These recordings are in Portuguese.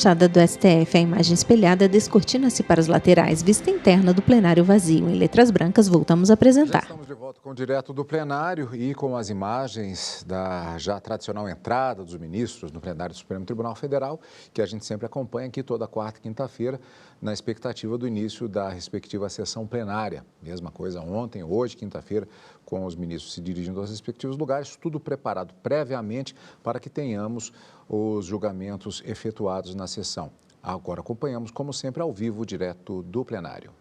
Fachada do STF, a imagem espelhada descortina-se para as laterais, vista interna do plenário vazio. Em letras brancas, voltamos a apresentar. Já estamos de volta com o direto do plenário e com as imagens da já tradicional entrada dos ministros no plenário do Supremo Tribunal Federal, que a gente sempre acompanha aqui toda quarta e quinta-feira, na expectativa do início da respectiva sessão plenária. Mesma coisa ontem, hoje, quinta-feira, com os ministros se dirigindo aos respectivos lugares, tudo preparado previamente para que tenhamos os julgamentos efetuados na sessão. Agora acompanhamos, como sempre, ao vivo, direto do plenário.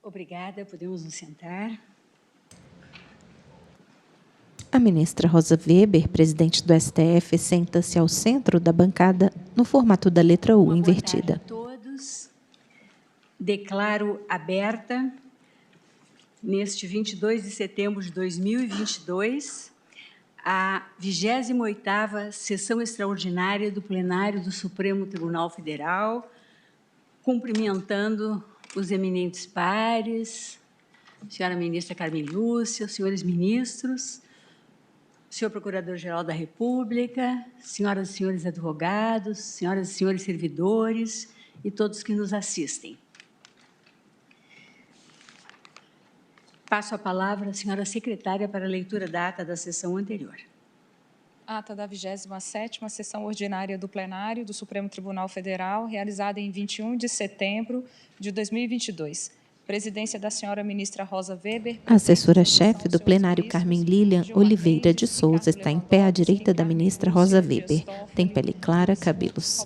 Obrigada, podemos nos sentar. A ministra Rosa Weber, presidente do STF, senta-se ao centro da bancada no formato da letra U invertida. Boa tarde a todos. Declaro aberta, neste 22 de setembro de 2022, a 28ª sessão extraordinária do plenário do Supremo Tribunal Federal, cumprimentando os eminentes pares, senhora ministra Carmen Lúcia, senhores ministros, senhor Procurador-Geral da República, senhoras e senhores advogados, senhoras e senhores servidores e todos que nos assistem. Passo a palavra à senhora secretária para a leitura da ata da sessão anterior. Ata da 27ª sessão ordinária do plenário do Supremo Tribunal Federal, realizada em 21 de setembro de 2022. Presidência da senhora ministra Rosa Weber. A assessora-chefe do plenário, Carmen Lilian Oliveira de Souza, está em pé à direita da ministra Rosa Weber. Tem pele clara, cabelos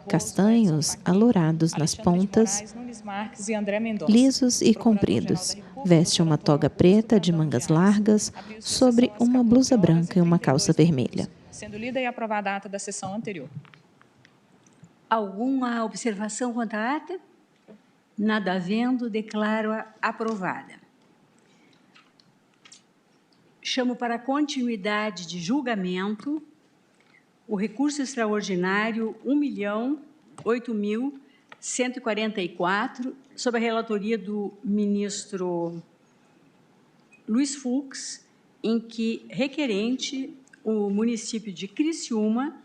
castanhos, alourados nas pontas, lisos e compridos. Veste uma toga preta de mangas largas sobre uma blusa branca e uma calça vermelha. Sendo lida e aprovada a ata da sessão anterior. Alguma observação quanto à ata? Nada havendo, declaro-a aprovada. Chamo para continuidade de julgamento o recurso extraordinário 1.008.144, sob a relatoria do ministro Luiz Fux, em que requerente o município de Criciúma,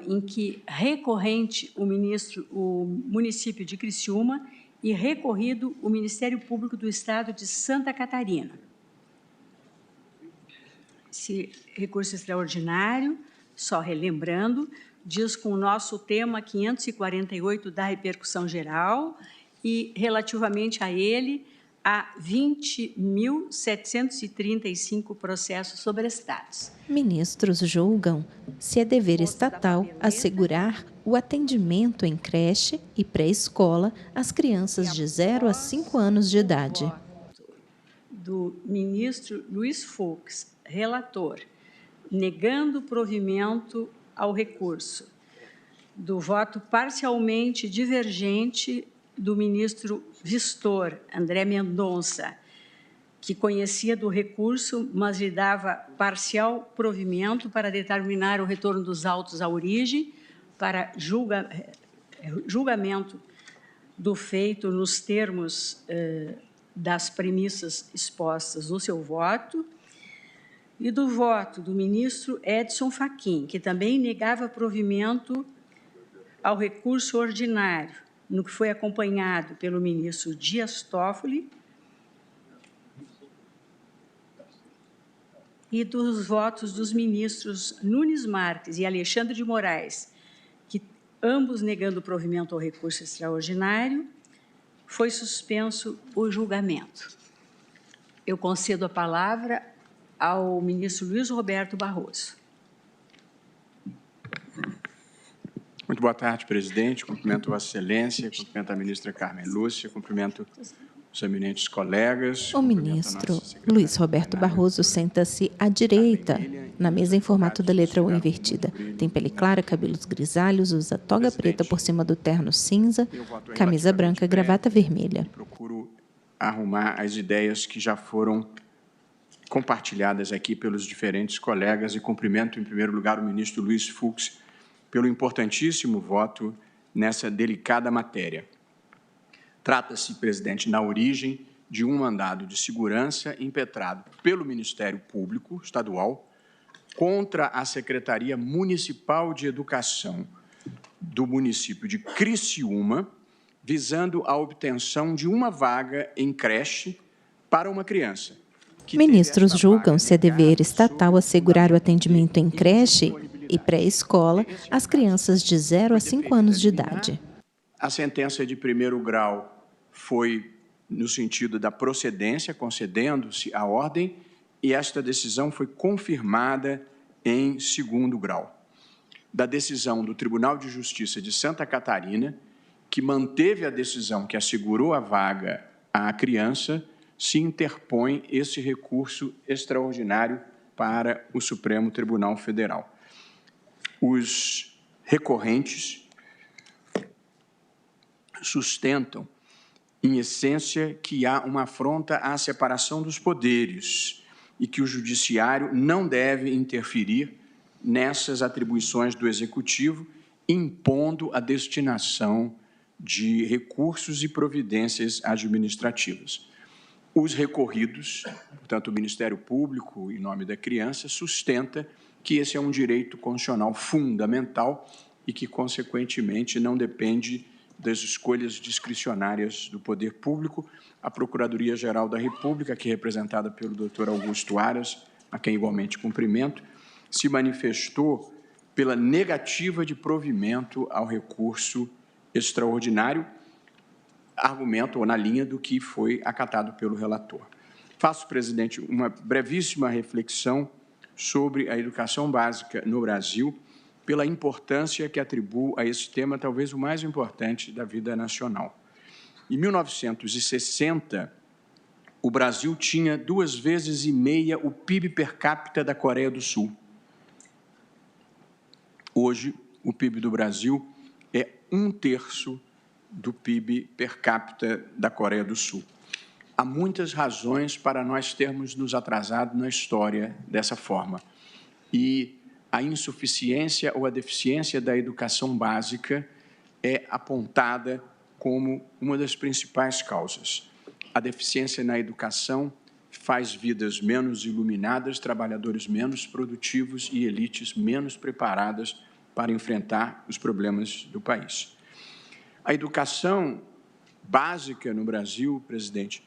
em que recorrente o município de Criciúma e recorrido o Ministério Público do Estado de Santa Catarina. Esse recurso extraordinário, só relembrando, diz com o nosso tema 548 da repercussão geral e, relativamente a ele, há 20.735 processos sobrestados. Ministros julgam se é dever estatal assegurar o atendimento em creche e pré-escola às crianças de 0 a 5 anos de idade. Do ministro Luiz Fux, relator, negando provimento ao recurso, do voto parcialmente divergente do ministro Vistor, André Mendonça, que conhecia do recurso, mas lhe dava parcial provimento para determinar o retorno dos autos à origem, para julgamento do feito nos termos das premissas expostas no seu voto, e do voto do ministro Edson Fachin, que também negava provimento ao recurso ordinário, no que foi acompanhado pelo ministro Dias Toffoli, e dos votos dos ministros Nunes Marques e Alexandre de Moraes, que, ambos negando provimento ao recurso extraordinário, foi suspenso o julgamento. Eu concedo a palavra ao ministro Luiz Roberto Barroso. Muito boa tarde, presidente. Cumprimento Vossa Excelência, cumprimento a ministra Carmen Lúcia, cumprimento os eminentes colegas. O ministro Luiz Roberto Barroso senta-se à direita, na mesa em formato da letra U invertida. Tem pele clara, cabelos grisalhos, usa toga preta por cima do terno cinza, camisa branca, gravata vermelha. Procuro arrumar as ideias que já foram compartilhadas aqui pelos diferentes colegas e cumprimento, em primeiro lugar, o ministro Luiz Fux pelo importantíssimo voto nessa delicada matéria. Trata-se, presidente, na origem de um mandado de segurança impetrado pelo Ministério Público Estadual contra a Secretaria Municipal de Educação do município de Criciúma, visando a obtenção de uma vaga em creche para uma criança. Ministros julgam se é dever estatal assegurar o atendimento em creche e pré-escola às crianças de 0 a 5 anos de idade. A sentença de primeiro grau foi no sentido da procedência, concedendo-se a ordem, e esta decisão foi confirmada em segundo grau. Da decisão do Tribunal de Justiça de Santa Catarina, que manteve a decisão que assegurou a vaga à criança, se interpõe esse recurso extraordinário para o Supremo Tribunal Federal. Os recorrentes sustentam, em essência, que há uma afronta à separação dos poderes e que o Judiciário não deve interferir nessas atribuições do Executivo, impondo a destinação de recursos e providências administrativas. Os recorridos, portanto, o Ministério Público, em nome da criança, sustenta que esse é um direito constitucional fundamental e que, consequentemente, não depende das escolhas discricionárias do poder público. A Procuradoria-Geral da República, que é representada pelo Dr. Augusto Aras, a quem igualmente cumprimento, se manifestou pela negativa de provimento ao recurso extraordinário, argumento ou na linha do que foi acatado pelo relator. Faço, presidente, uma brevíssima reflexão sobre a educação básica no Brasil, pela importância que atribuo a esse tema, talvez o mais importante da vida nacional. Em 1960, o Brasil tinha 2,5 vezes o PIB per capita da Coreia do Sul. Hoje, o PIB do Brasil é 1/3 do PIB per capita da Coreia do Sul. Há muitas razões para nós termos nos atrasado na história dessa forma. E a insuficiência ou a deficiência da educação básica é apontada como uma das principais causas. A deficiência na educação faz vidas menos iluminadas, trabalhadores menos produtivos e elites menos preparadas para enfrentar os problemas do país. A educação básica no Brasil, presidente,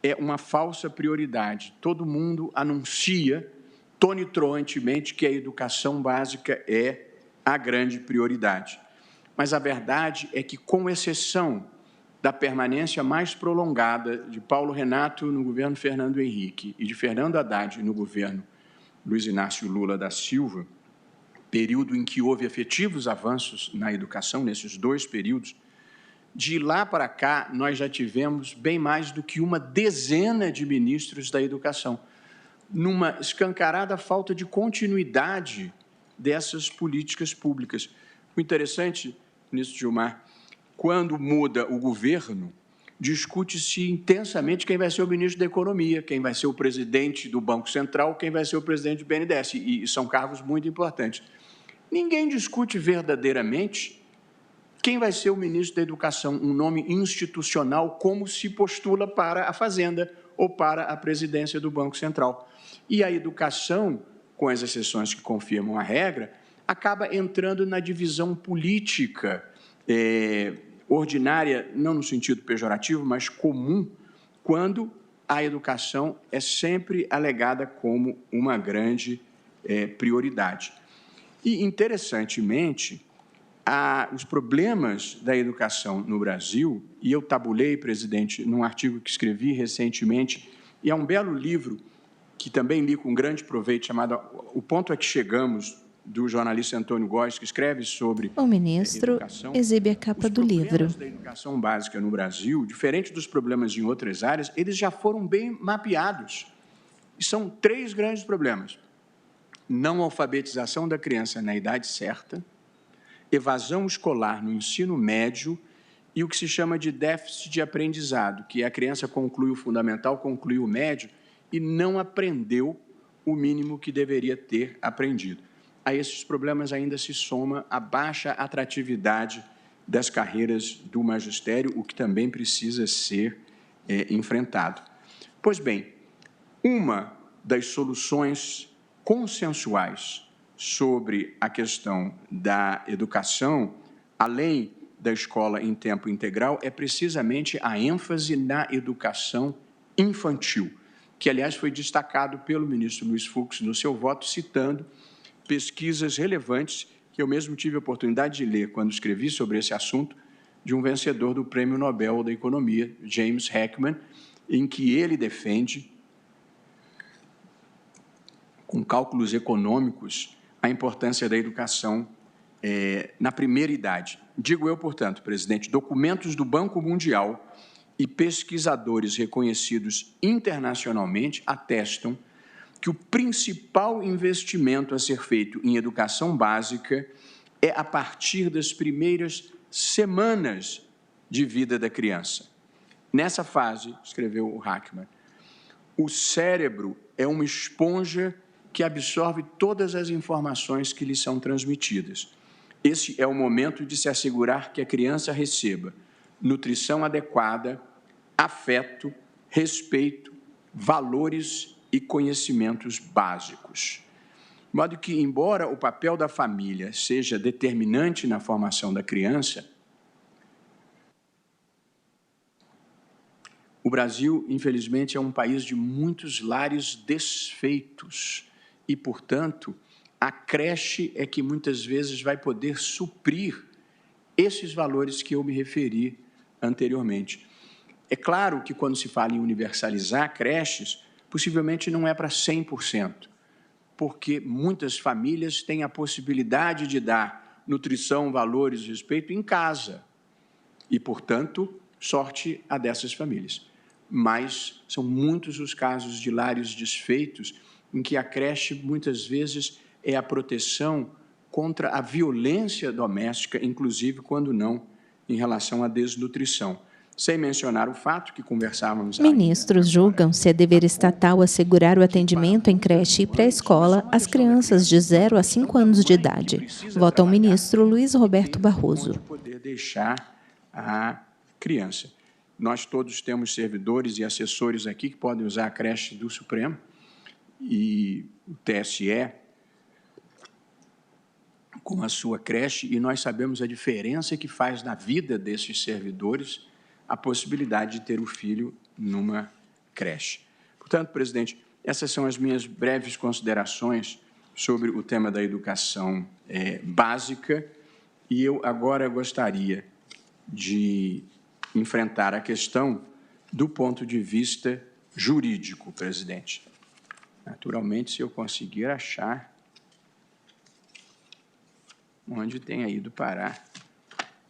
é uma falsa prioridade. Todo mundo anuncia tonitruantemente que a educação básica é a grande prioridade. Mas a verdade é que, com exceção da permanência mais prolongada de Paulo Renato no governo Fernando Henrique e de Fernando Haddad no governo Luiz Inácio Lula da Silva, período em que houve efetivos avanços na educação, nesses 2 períodos, de lá para cá, nós já tivemos bem mais do que uma dezena de ministros da educação, numa escancarada falta de continuidade dessas políticas públicas. O interessante, ministro Gilmar, quando muda o governo, discute-se intensamente quem vai ser o ministro da Economia, quem vai ser o presidente do Banco Central, quem vai ser o presidente do BNDES, e são cargos muito importantes. Ninguém discute verdadeiramente quem vai ser o ministro da Educação, um nome institucional, como se postula para a Fazenda ou para a presidência do Banco Central. E a educação, com as exceções que confirmam a regra, acaba entrando na divisão política ordinária, não no sentido pejorativo, mas comum, quando a educação é sempre alegada como uma grande prioridade. E, interessantemente, os problemas da educação no Brasil, e eu tabulei, presidente, num artigo que escrevi recentemente, e é um belo livro que também li com grande proveito, chamado O Ponto a que Chegamos, do jornalista Antônio Góes, que escreve sobre o ministro educação. Exibe a capa do livro. Os problemas da educação básica no Brasil, diferente dos problemas em outras áreas, eles já foram bem mapeados. E são 3 grandes problemas: não alfabetização da criança na idade certa, evasão escolar no ensino médio e o que se chama de déficit de aprendizado, que a criança conclui o fundamental, conclui o médio e não aprendeu o mínimo que deveria ter aprendido. A esses problemas ainda se soma a baixa atratividade das carreiras do magistério, o que também precisa ser enfrentado. Pois bem, uma das soluções consensuais sobre a questão da educação, além da escola em tempo integral, é precisamente a ênfase na educação infantil, que, aliás, foi destacado pelo ministro Luiz Fux no seu voto, citando pesquisas relevantes que eu mesmo tive a oportunidade de ler quando escrevi sobre esse assunto, de um vencedor do Prêmio Nobel da Economia, James Heckman, em que ele defende, com cálculos econômicos, a importância da educação na primeira idade. Digo eu, portanto, presidente, documentos do Banco Mundial e pesquisadores reconhecidos internacionalmente atestam que o principal investimento a ser feito em educação básica é a partir das primeiras semanas de vida da criança. Nessa fase, escreveu o Heckman, o cérebro é uma esponja que absorve todas as informações que lhe são transmitidas. Esse é o momento de se assegurar que a criança receba nutrição adequada, afeto, respeito, valores e conhecimentos básicos. De modo que, embora o papel da família seja determinante na formação da criança, o Brasil, infelizmente, é um país de muitos lares desfeitos e, portanto, a creche é que muitas vezes vai poder suprir esses valores que eu me referi anteriormente. É claro que, quando se fala em universalizar creches, possivelmente não é para 100%, porque muitas famílias têm a possibilidade de dar nutrição, valores e respeito em casa. E, portanto, sorte a dessas famílias. Mas são muitos os casos de lares desfeitos em que a creche, muitas vezes, é a proteção contra a violência doméstica, inclusive, quando não, em relação à desnutrição. Sem mencionar o fato que conversávamos... Ministros julgam se é dever estatal assegurar o atendimento em creche e pré-escola às crianças de 0 a 5 anos de idade. Vota o ministro Luiz Roberto Barroso. Poder deixar a criança. Nós todos temos servidores e assessores aqui que podem usar a creche do Supremo e o TSE com a sua creche, e nós sabemos a diferença que faz na vida desses servidores a possibilidade de ter o filho numa creche. Portanto, presidente, essas são as minhas breves considerações sobre o tema da educação básica, e eu agora gostaria de enfrentar a questão do ponto de vista jurídico, presidente. Naturalmente, se eu conseguir achar onde tenha ido parar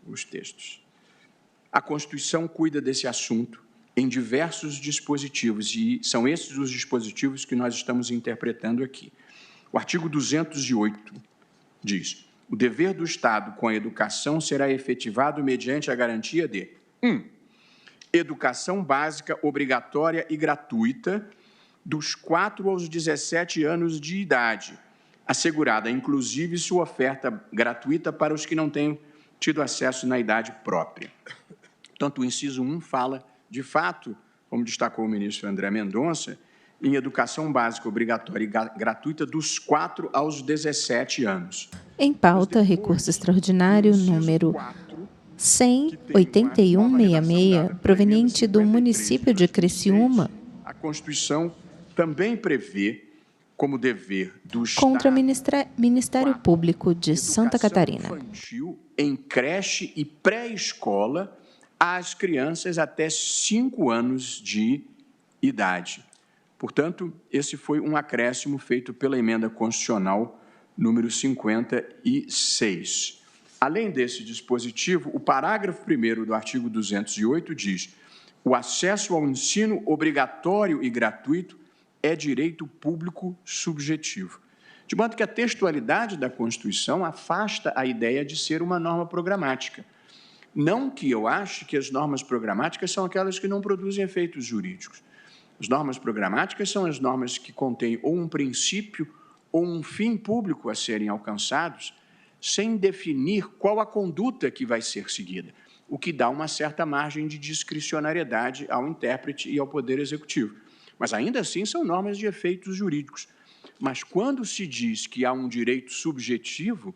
os textos. A Constituição cuida desse assunto em diversos dispositivos, e são esses os dispositivos que nós estamos interpretando aqui. O artigo 208 diz: o dever do Estado com a educação será efetivado mediante a garantia de 1. Educação básica obrigatória e gratuita dos 4 aos 17 anos de idade, assegurada, inclusive, sua oferta gratuita para os que não tenham tido acesso na idade própria. Portanto, o inciso 1 fala, de fato, como destacou o ministro André Mendonça, em educação básica obrigatória e gratuita dos 4 aos 17 anos. Em pauta, recurso extraordinário número 100-8166, proveniente do município de Criciúma. A Constituição também prevê como dever do Estado contra o Ministério Público de Santa Catarina. Infantil em creche e pré-escola às crianças até 5 anos de idade. Portanto, esse foi um acréscimo feito pela emenda constitucional número 56. Além desse dispositivo, o parágrafo 1º do artigo 208 diz: o acesso ao ensino obrigatório e gratuito é direito público subjetivo. De modo que a textualidade da Constituição afasta a ideia de ser uma norma programática. Não que eu ache que as normas programáticas são aquelas que não produzem efeitos jurídicos. As normas programáticas são as normas que contêm ou um princípio ou um fim público a serem alcançados, sem definir qual a conduta que vai ser seguida, o que dá uma certa margem de discricionariedade ao intérprete e ao Poder Executivo. Mas, ainda assim, são normas de efeitos jurídicos. Mas quando se diz que há um direito subjetivo,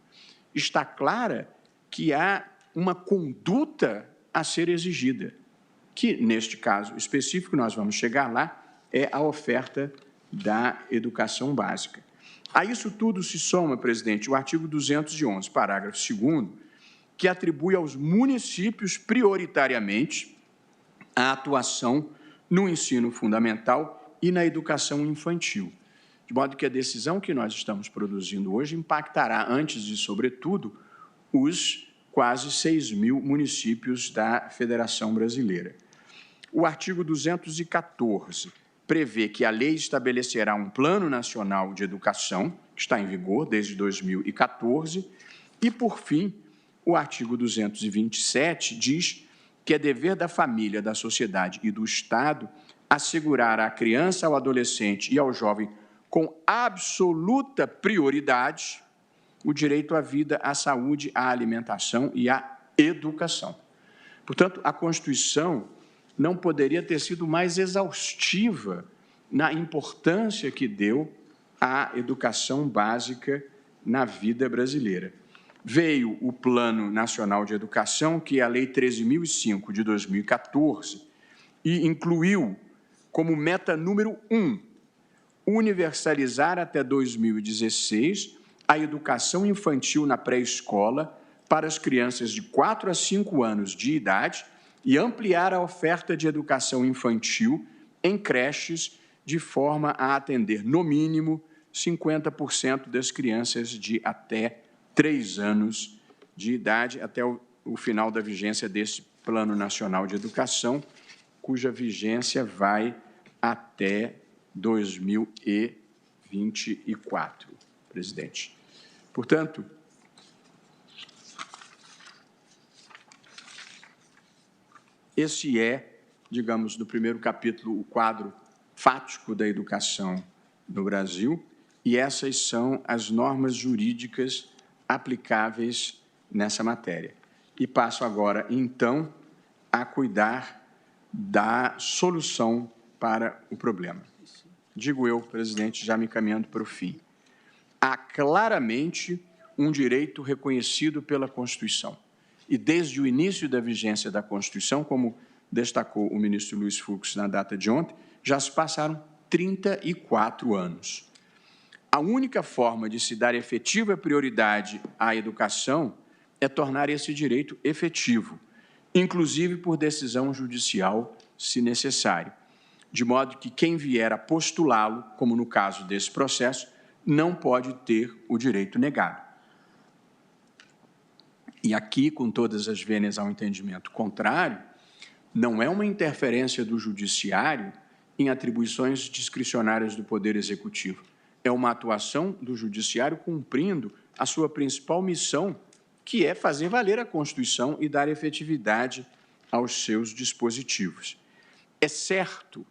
está clara que há uma conduta a ser exigida, que, neste caso específico, nós vamos chegar lá, é a oferta da educação básica. A isso tudo se soma, presidente, o artigo 211, parágrafo 2º, que atribui aos municípios, prioritariamente, a atuação no ensino fundamental e na educação infantil. De modo que a decisão que nós estamos produzindo hoje impactará, antes e sobretudo, os quase 6.000 municípios da Federação Brasileira. O artigo 214 prevê que a lei estabelecerá um Plano Nacional de Educação, que está em vigor desde 2014, e, por fim, o artigo 227 diz que é dever da família, da sociedade e do Estado assegurar à criança, ao adolescente e ao jovem com absoluta prioridade o direito à vida, à saúde, à alimentação e à educação. Portanto, a Constituição não poderia ter sido mais exaustiva na importância que deu à educação básica na vida brasileira. Veio o Plano Nacional de Educação, que é a Lei 13.005, de 2014, e incluiu como meta número 1, universalizar até 2016 a educação infantil na pré-escola para as crianças de 4 a 5 anos de idade e ampliar a oferta de educação infantil em creches de forma a atender, no mínimo, 50% das crianças de até 3 anos de idade, até o final da vigência desse Plano Nacional de Educação, cuja vigência vai até 2024, presidente. Portanto, esse é, digamos, no primeiro capítulo, o quadro fático da educação no Brasil, e essas são as normas jurídicas aplicáveis nessa matéria. E passo agora, então, a cuidar da solução para o problema. Digo eu, presidente, já me caminhando para o fim. Há claramente um direito reconhecido pela Constituição. E desde o início da vigência da Constituição, como destacou o ministro Luiz Fux na data de ontem, já se passaram 34 anos. A única forma de se dar efetiva prioridade à educação é tornar esse direito efetivo, inclusive por decisão judicial, se necessário, de modo que quem vier a postulá-lo, como no caso desse processo, não pode ter o direito negado. E aqui, com todas as vênias ao entendimento contrário, não é uma interferência do judiciário em atribuições discricionárias do Poder Executivo. É uma atuação do judiciário cumprindo a sua principal missão, que é fazer valer a Constituição e dar efetividade aos seus dispositivos. É certo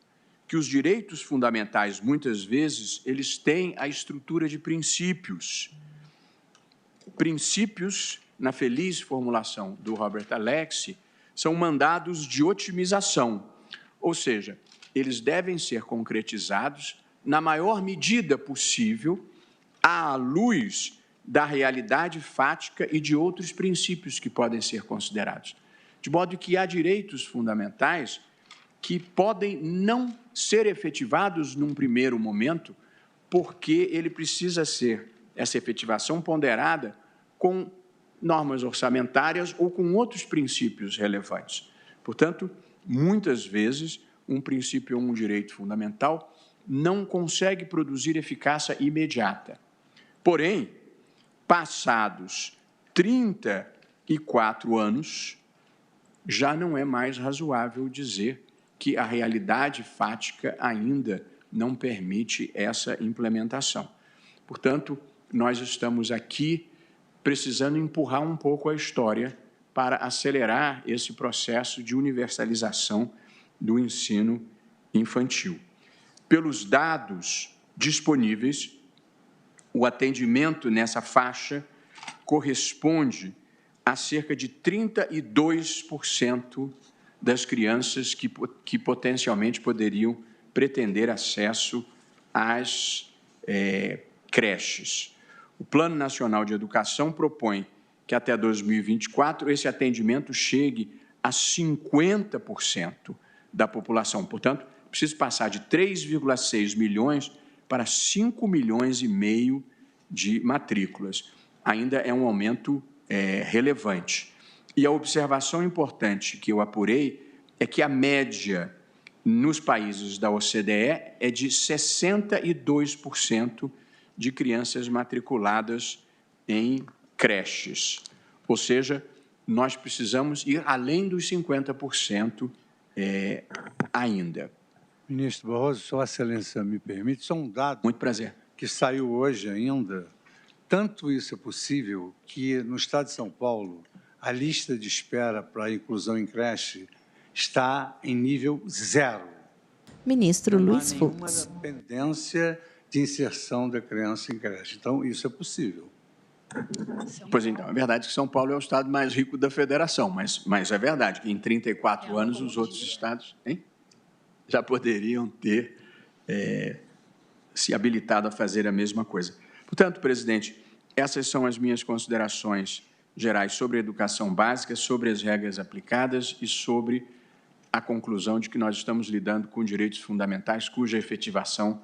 que os direitos fundamentais, muitas vezes, eles têm a estrutura de princípios. Princípios, na feliz formulação do Robert Alexy, são mandados de otimização, ou seja, eles devem ser concretizados na maior medida possível à luz da realidade fática e de outros princípios que podem ser considerados. De modo que há direitos fundamentais que podem não ser efetivados num primeiro momento, porque ele precisa ser, essa efetivação ponderada com normas orçamentárias ou com outros princípios relevantes. Portanto, muitas vezes, um princípio ou um direito fundamental não consegue produzir eficácia imediata. Porém, passados 34 anos, já não é mais razoável dizer que a realidade fática ainda não permite essa implementação. Portanto, nós estamos aqui precisando empurrar um pouco a história para acelerar esse processo de universalização do ensino infantil. Pelos dados disponíveis, o atendimento nessa faixa corresponde a cerca de 32% das crianças que potencialmente poderiam pretender acesso às creches. O Plano Nacional de Educação propõe que até 2024 esse atendimento chegue a 50% da população. Portanto, precisa passar de 3,6 milhões para 5 milhões e meio de matrículas. Ainda é um aumento relevante. E a observação importante que eu apurei é que a média nos países da OCDE é de 62% de crianças matriculadas em creches. Ou seja, nós precisamos ir além dos 50% ainda. Ministro Barroso, Sua Excelência me permite, só um dado Muito prazer. Que saiu hoje ainda. Tanto isso é possível que no estado de São Paulo a lista de espera para a inclusão em creche está em nível 0. Ministro Luiz Não há Fux. nenhuma dependência de inserção da criança em creche. Então, isso é possível. Pois então, é verdade que São Paulo é o estado mais rico da federação, mas é verdade que em 34 anos os outros estados já poderiam ter se habilitado a fazer a mesma coisa. Portanto, presidente, essas são as minhas considerações gerais sobre a educação básica, sobre as regras aplicadas e sobre a conclusão de que nós estamos lidando com direitos fundamentais cuja efetivação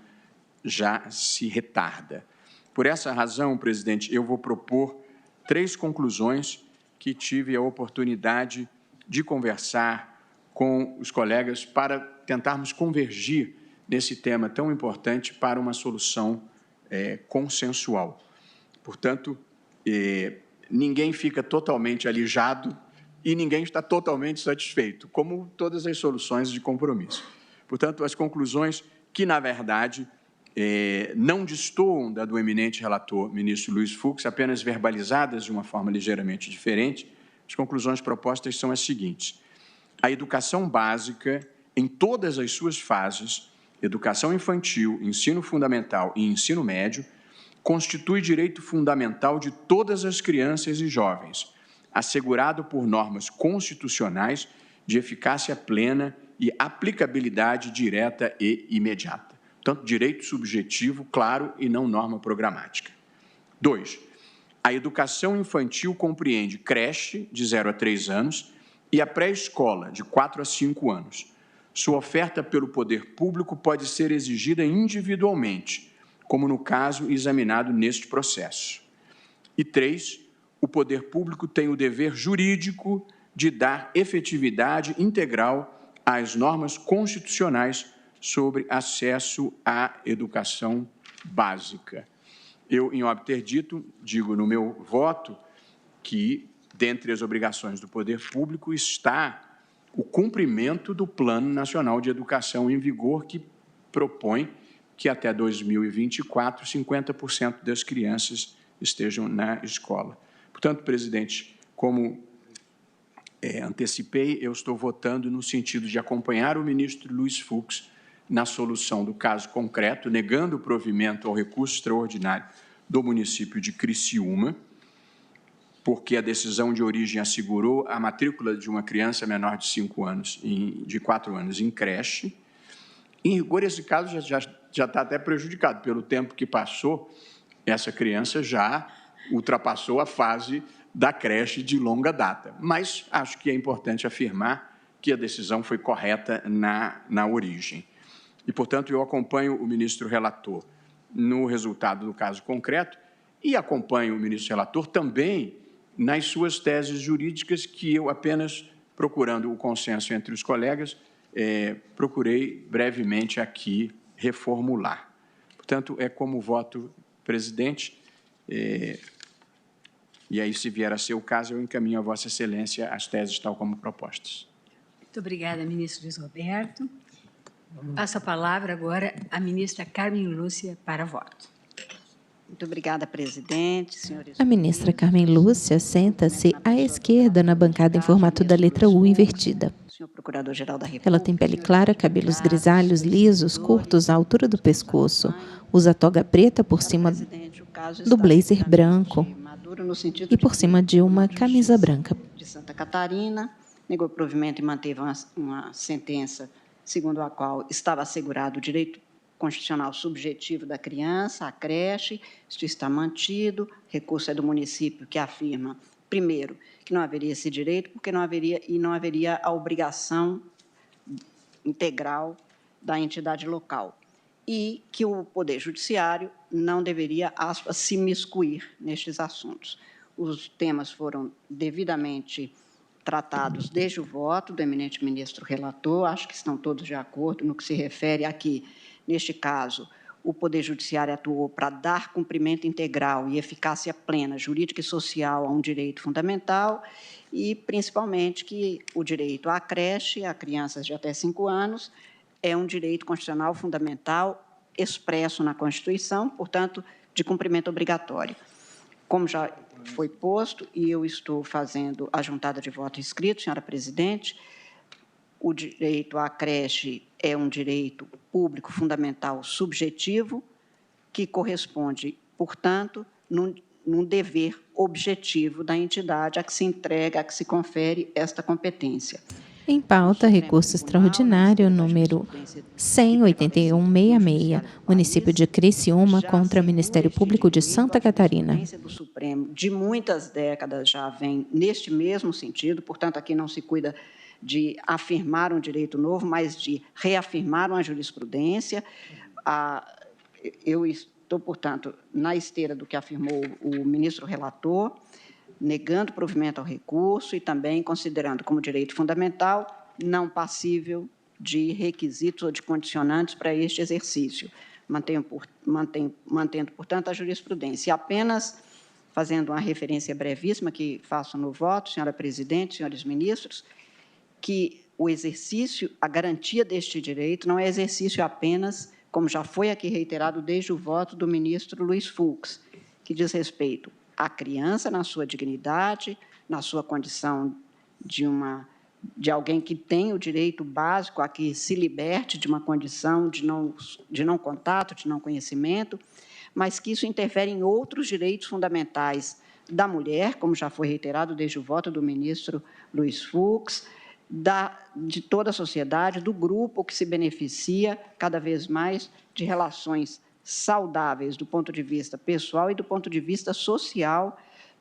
já se retarda. Por essa razão, presidente, eu vou propor 3 conclusões que tive a oportunidade de conversar com os colegas para tentarmos convergir nesse tema tão importante para uma solução consensual. Portanto, ninguém fica totalmente alijado e ninguém está totalmente satisfeito, como todas as soluções de compromisso. Portanto, as conclusões que, na verdade, não destoam da do eminente relator, ministro Luiz Fux, apenas verbalizadas de uma forma ligeiramente diferente, as conclusões propostas são as seguintes. A educação básica, em todas as suas fases, educação infantil, ensino fundamental e ensino médio, constitui direito fundamental de todas as crianças e jovens, assegurado por normas constitucionais de eficácia plena e aplicabilidade direta e imediata. Portanto, direito subjetivo, claro, e não norma programática. 2. A educação infantil compreende creche, de 0 a 3 anos, e a pré-escola, de 4 a 5 anos. Sua oferta pelo poder público pode ser exigida individualmente, como no caso examinado neste processo. E 3. O poder público tem o dever jurídico de dar efetividade integral às normas constitucionais sobre acesso à educação básica. Eu, em óbito dito, digo no meu voto que, dentre as obrigações do poder público, está o cumprimento do Plano Nacional de Educação em vigor, que propõe que até 2024, 50% das crianças estejam na escola. Portanto, presidente, como antecipei, eu estou votando no sentido de acompanhar o ministro Luiz Fux na solução do caso concreto, negando o provimento ao recurso extraordinário do município de Criciúma, porque a decisão de origem assegurou a matrícula de uma criança menor de 4 anos em creche. Em rigor, esse caso já está até prejudicado pelo tempo que passou, essa criança já ultrapassou a fase da creche de longa data. Mas acho que é importante afirmar que a decisão foi correta na origem. E, portanto, eu acompanho o ministro relator no resultado do caso concreto e acompanho o ministro relator também nas suas teses jurídicas que eu apenas, procurando o consenso entre os colegas, procurei brevemente aqui reformular. Portanto, é como voto, presidente, e aí, se vier a ser o caso, eu encaminho a Vossa Excelência as teses tal como propostas. Muito obrigada, ministro Luiz Roberto. Passo a palavra agora à ministra Carmen Lúcia para voto. Muito obrigada, presidente, senhores. A ministra Carmen Lúcia senta-se à esquerda na bancada em formato da letra U invertida. Senhor Procurador-Geral da República. Ela tem pele clara, cabelos grisalhos, lisos, curtos à altura do pescoço. Usa toga preta por cima do blazer branco e por cima de uma camisa branca. De Santa Catarina, negou provimento e manteve uma sentença segundo a qual estava assegurado o direito constitucional subjetivo da criança, a creche, isso está mantido. Recurso é do município que afirma, primeiro, que não haveria esse direito, porque não haveria a obrigação integral da entidade local, e que o Poder Judiciário não deveria, aspas, se miscuir nestes assuntos. Os temas foram devidamente tratados desde o voto do eminente ministro relator, acho que estão todos de acordo no que se refere a que, neste caso, o Poder Judiciário atuou para dar cumprimento integral e eficácia plena, jurídica e social, a um direito fundamental, e, principalmente, que o direito à creche, a crianças de até 5 anos, é um direito constitucional fundamental, expresso na Constituição, portanto, de cumprimento obrigatório. Como já foi posto, e eu estou fazendo a juntada de voto escrito, senhora presidente, o direito à creche é um direito público fundamental subjetivo que corresponde, portanto, num dever objetivo da entidade a que se entrega, a que se confere esta competência. Em pauta, recurso extraordinário número 100.8166, município de Criciúma, contra o Ministério Público de Santa Catarina. A jurisprudência do Supremo, de muitas décadas, já vem neste mesmo sentido, portanto, aqui não se cuida de afirmar um direito novo, mas de reafirmar uma jurisprudência. Eu estou, portanto, na esteira do que afirmou o ministro relator, negando provimento ao recurso e também considerando como direito fundamental não passível de requisitos ou de condicionantes para este exercício, mantendo, portanto, a jurisprudência. E apenas fazendo uma referência brevíssima que faço no voto, senhora presidente, senhores ministros, que o exercício, a garantia deste direito não é exercício apenas, como já foi aqui reiterado desde o voto do ministro Luiz Fux, que diz respeito à criança na sua dignidade, na sua condição de alguém que tem o direito básico a que se liberte de uma condição de não contato, de não conhecimento, mas que isso interfere em outros direitos fundamentais da mulher, como já foi reiterado desde o voto do ministro Luiz Fux, de toda a sociedade, do grupo que se beneficia cada vez mais de relações saudáveis do ponto de vista pessoal e do ponto de vista social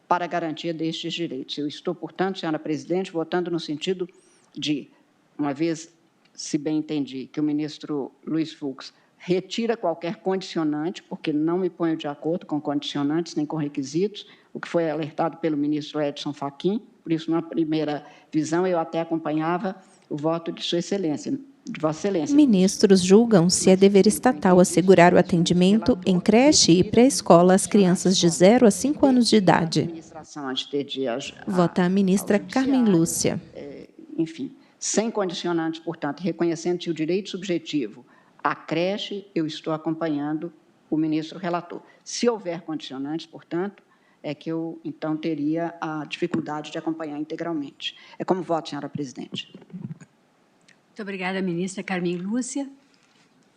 para a garantia destes direitos. Eu estou, portanto, senhora presidente, votando no sentido de, uma vez, se bem entendi, que o ministro Luiz Fux retira qualquer condicionante, porque não me ponho de acordo com condicionantes nem com requisitos, o que foi alertado pelo ministro Edson Fachin, por isso, na primeira visão, eu até acompanhava o voto de Sua Excelência, de Vossa Excelência. Ministros julgam se é dever estatal assegurar o atendimento em creche e pré-escola às crianças de 0 a 5 anos de idade. Vota a ministra Carmen Lúcia. Enfim, sem condicionantes, portanto, reconhecendo-se o direito subjetivo à creche, eu estou acompanhando o ministro relator. Se houver condicionantes, portanto, é que eu, então, teria a dificuldade de acompanhar integralmente. É como voto, senhora presidente. Muito obrigada, ministra Carmen Lúcia.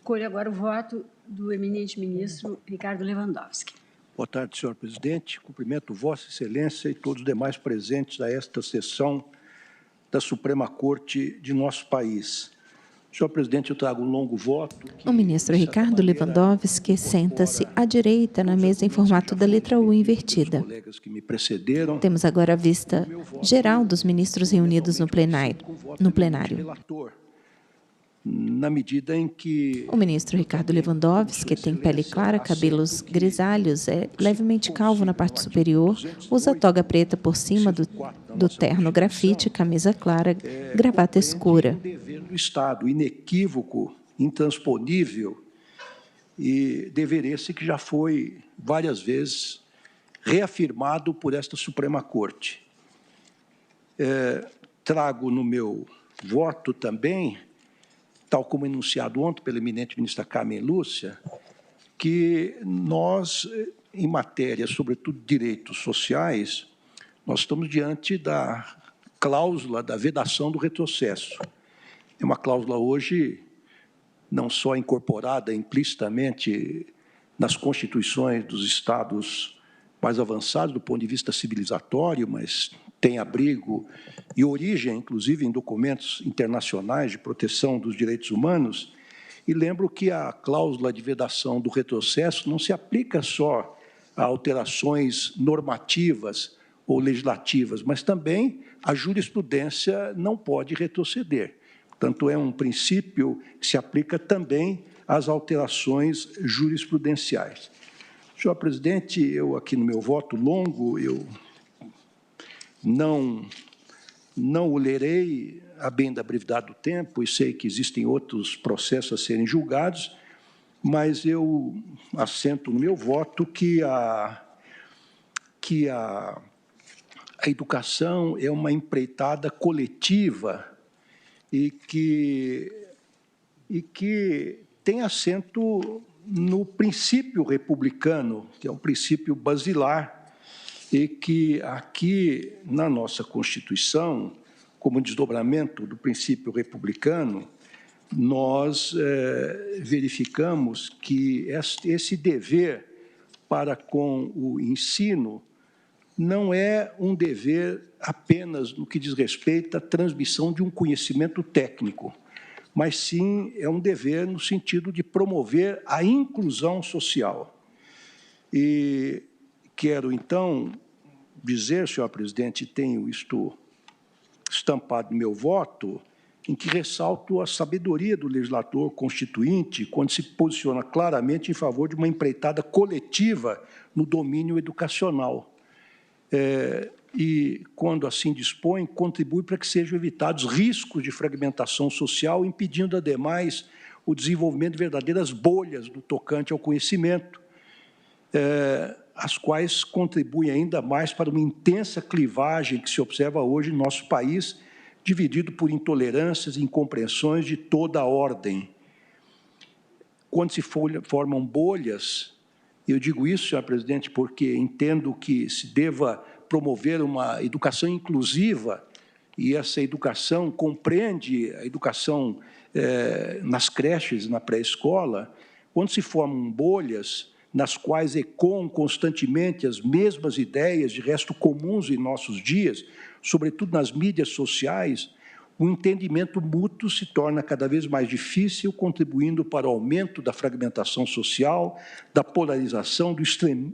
Colho agora o voto do eminente ministro Ricardo Lewandowski. Boa tarde, senhor presidente. Cumprimento Vossa Excelência e todos os demais presentes a esta sessão da Suprema Corte de nosso país. Senhor presidente, eu trago um longo voto. O ministro Ricardo Lewandowski senta-se à direita na mesa em formato da letra U invertida. Temos agora a vista geral dos ministros reunidos no plenário. Na medida em que... O ministro Ricardo Lewandowski, que tem pele clara, cabelos grisalhos, é levemente calvo na parte superior, usa toga preta por cima do terno grafite, camisa clara, gravata escura. Dever do Estado, inequívoco, intransponível, e dever esse que já foi várias vezes reafirmado por esta Suprema Corte. Trago no meu voto também, tal como enunciado ontem pela eminente ministra Carmen Lúcia, que nós, em matéria, sobretudo, de direitos sociais, nós estamos diante da cláusula da vedação do retrocesso. É uma cláusula hoje não só incorporada implicitamente nas constituições dos Estados mais avançados do ponto de vista civilizatório, mas tem abrigo e origem, inclusive, em documentos internacionais de proteção dos direitos humanos, E lembro que a cláusula de vedação do retrocesso não se aplica só a alterações normativas ou legislativas, mas também a jurisprudência não pode retroceder. Portanto, é um princípio que se aplica também às alterações jurisprudenciais. Senhor presidente, eu aqui no meu voto longo, eu não o lerei a bem da brevidade do tempo, e sei que existem outros processos a serem julgados, mas eu assento no meu voto que a educação é uma empreitada coletiva e que tem assento no princípio republicano, que é um princípio basilar, e que aqui na nossa Constituição, como desdobramento do princípio republicano, nós verificamos que esse dever para com o ensino não é um dever apenas no que diz respeito à transmissão de um conhecimento técnico, mas sim é um dever no sentido de promover a inclusão social. E quero, então, dizer, senhor presidente, tenho isto estampado no meu voto, em que ressalto a sabedoria do legislador constituinte quando se posiciona claramente em favor de uma empreitada coletiva no domínio educacional. E, quando assim dispõe, contribui para que sejam evitados riscos de fragmentação social, impedindo, ademais, o desenvolvimento de verdadeiras bolhas no tocante ao conhecimento, as quais contribuem ainda mais para uma intensa clivagem que se observa hoje em nosso país, dividido por intolerâncias e incompreensões de toda a ordem. Quando se formam bolhas, eu digo isso, senhor presidente, porque entendo que se deva promover uma educação inclusiva, e essa educação compreende a educação nas creches, na pré-escola. Quando se formam bolhas nas quais ecoam constantemente as mesmas ideias, de resto comuns em nossos dias, sobretudo nas mídias sociais, o entendimento mútuo se torna cada vez mais difícil, contribuindo para o aumento da fragmentação social, da polarização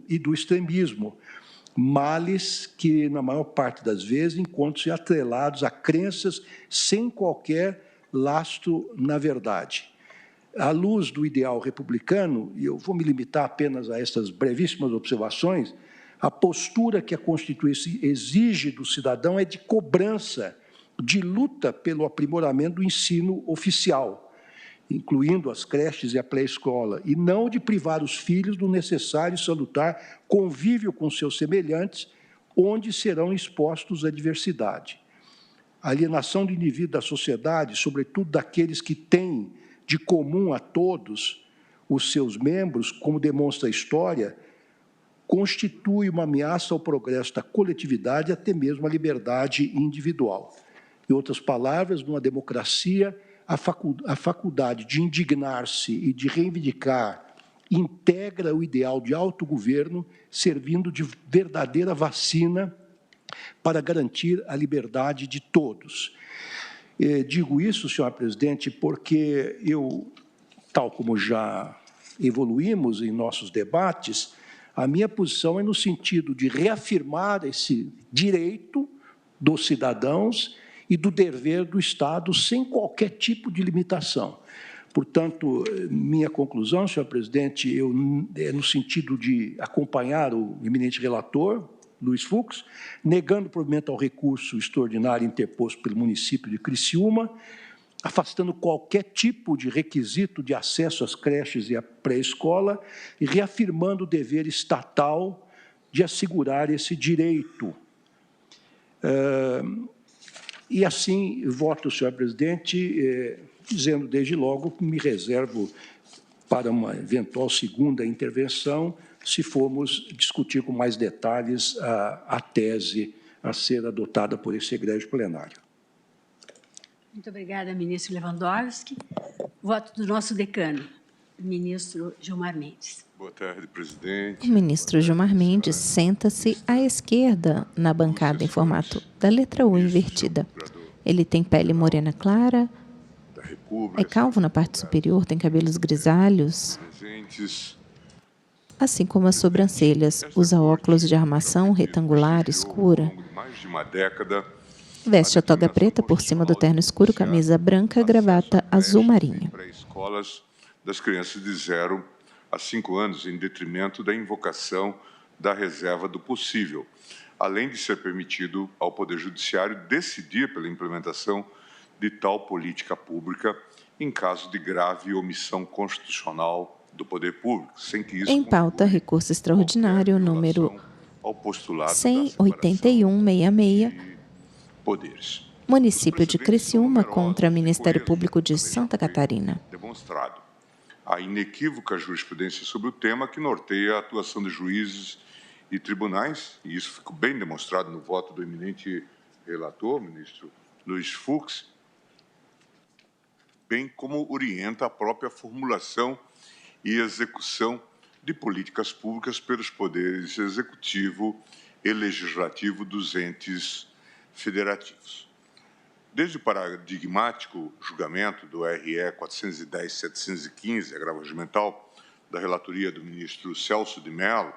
e do extremismo, males que, na maior parte das vezes, encontram-se atrelados a crenças sem qualquer lastro na verdade. À luz do ideal republicano, e eu vou me limitar apenas a estas brevíssimas observações, a postura que a Constituição exige do cidadão é de cobrança, de luta pelo aprimoramento do ensino oficial, incluindo as creches e a pré-escola, e não de privar os filhos do necessário e salutar convívio com seus semelhantes, onde serão expostos à diversidade. A alienação do indivíduo da sociedade, sobretudo daqueles que têm de comum a todos os seus membros, como demonstra a história, constitui uma ameaça ao progresso da coletividade e até mesmo à liberdade individual. Em outras palavras, numa democracia, a faculdade de indignar-se e de reivindicar integra o ideal de autogoverno, servindo de verdadeira vacina para garantir a liberdade de todos. Digo isso, senhor presidente, porque eu, tal como já evoluímos em nossos debates, a minha posição é no sentido de reafirmar esse direito dos cidadãos e do dever do Estado sem qualquer tipo de limitação. Portanto, minha conclusão, senhor presidente, é no sentido de acompanhar o eminente relator, Luiz Fux, negando o provimento ao recurso extraordinário interposto pelo município de Criciúma, afastando qualquer tipo de requisito de acesso às creches e à pré-escola e reafirmando o dever estatal de assegurar esse direito. E assim, voto, senhor presidente, dizendo desde logo que me reservo para uma eventual segunda intervenção, se formos discutir com mais detalhes a tese a ser adotada por esse egrégio plenário. Muito obrigada, ministro Lewandowski. Voto do nosso decano, ministro Gilmar Mendes. Boa tarde, presidente. O ministro Gilmar Mendes senta-se à esquerda na bancada em formato da letra U invertida. Ele tem pele morena clara, República. É calvo na parte superior, tem cabelos grisalhos, Presentes. assim como as sobrancelhas. Usa óculos de armação retangular escura. Ao longo de mais de uma década, Veste a toga preta por cima do terno escuro, camisa branca, gravata azul marinho. Pré-escolas das crianças de 0 a 5 anos, em detrimento da invocação da reserva do possível, além de ser permitido ao Poder Judiciário decidir pela implementação de tal política pública em caso de grave omissão constitucional do poder público, sem que isso Em pauta, recurso extraordinário número ao postulado 18166, poderes. município de Criciúma contra Ministério Público de Santa Catarina. Demonstrado a inequívoca jurisprudência sobre o tema que norteia a atuação de juízes e tribunais, e isso ficou bem demonstrado no voto do eminente relator, ministro Luiz Fux, bem como orienta a própria formulação e execução de políticas públicas pelos poderes executivo e legislativo dos entes federativos. Desde o paradigmático julgamento do RE 410-715, agravo regimental, da relatoria do ministro Celso de Mello,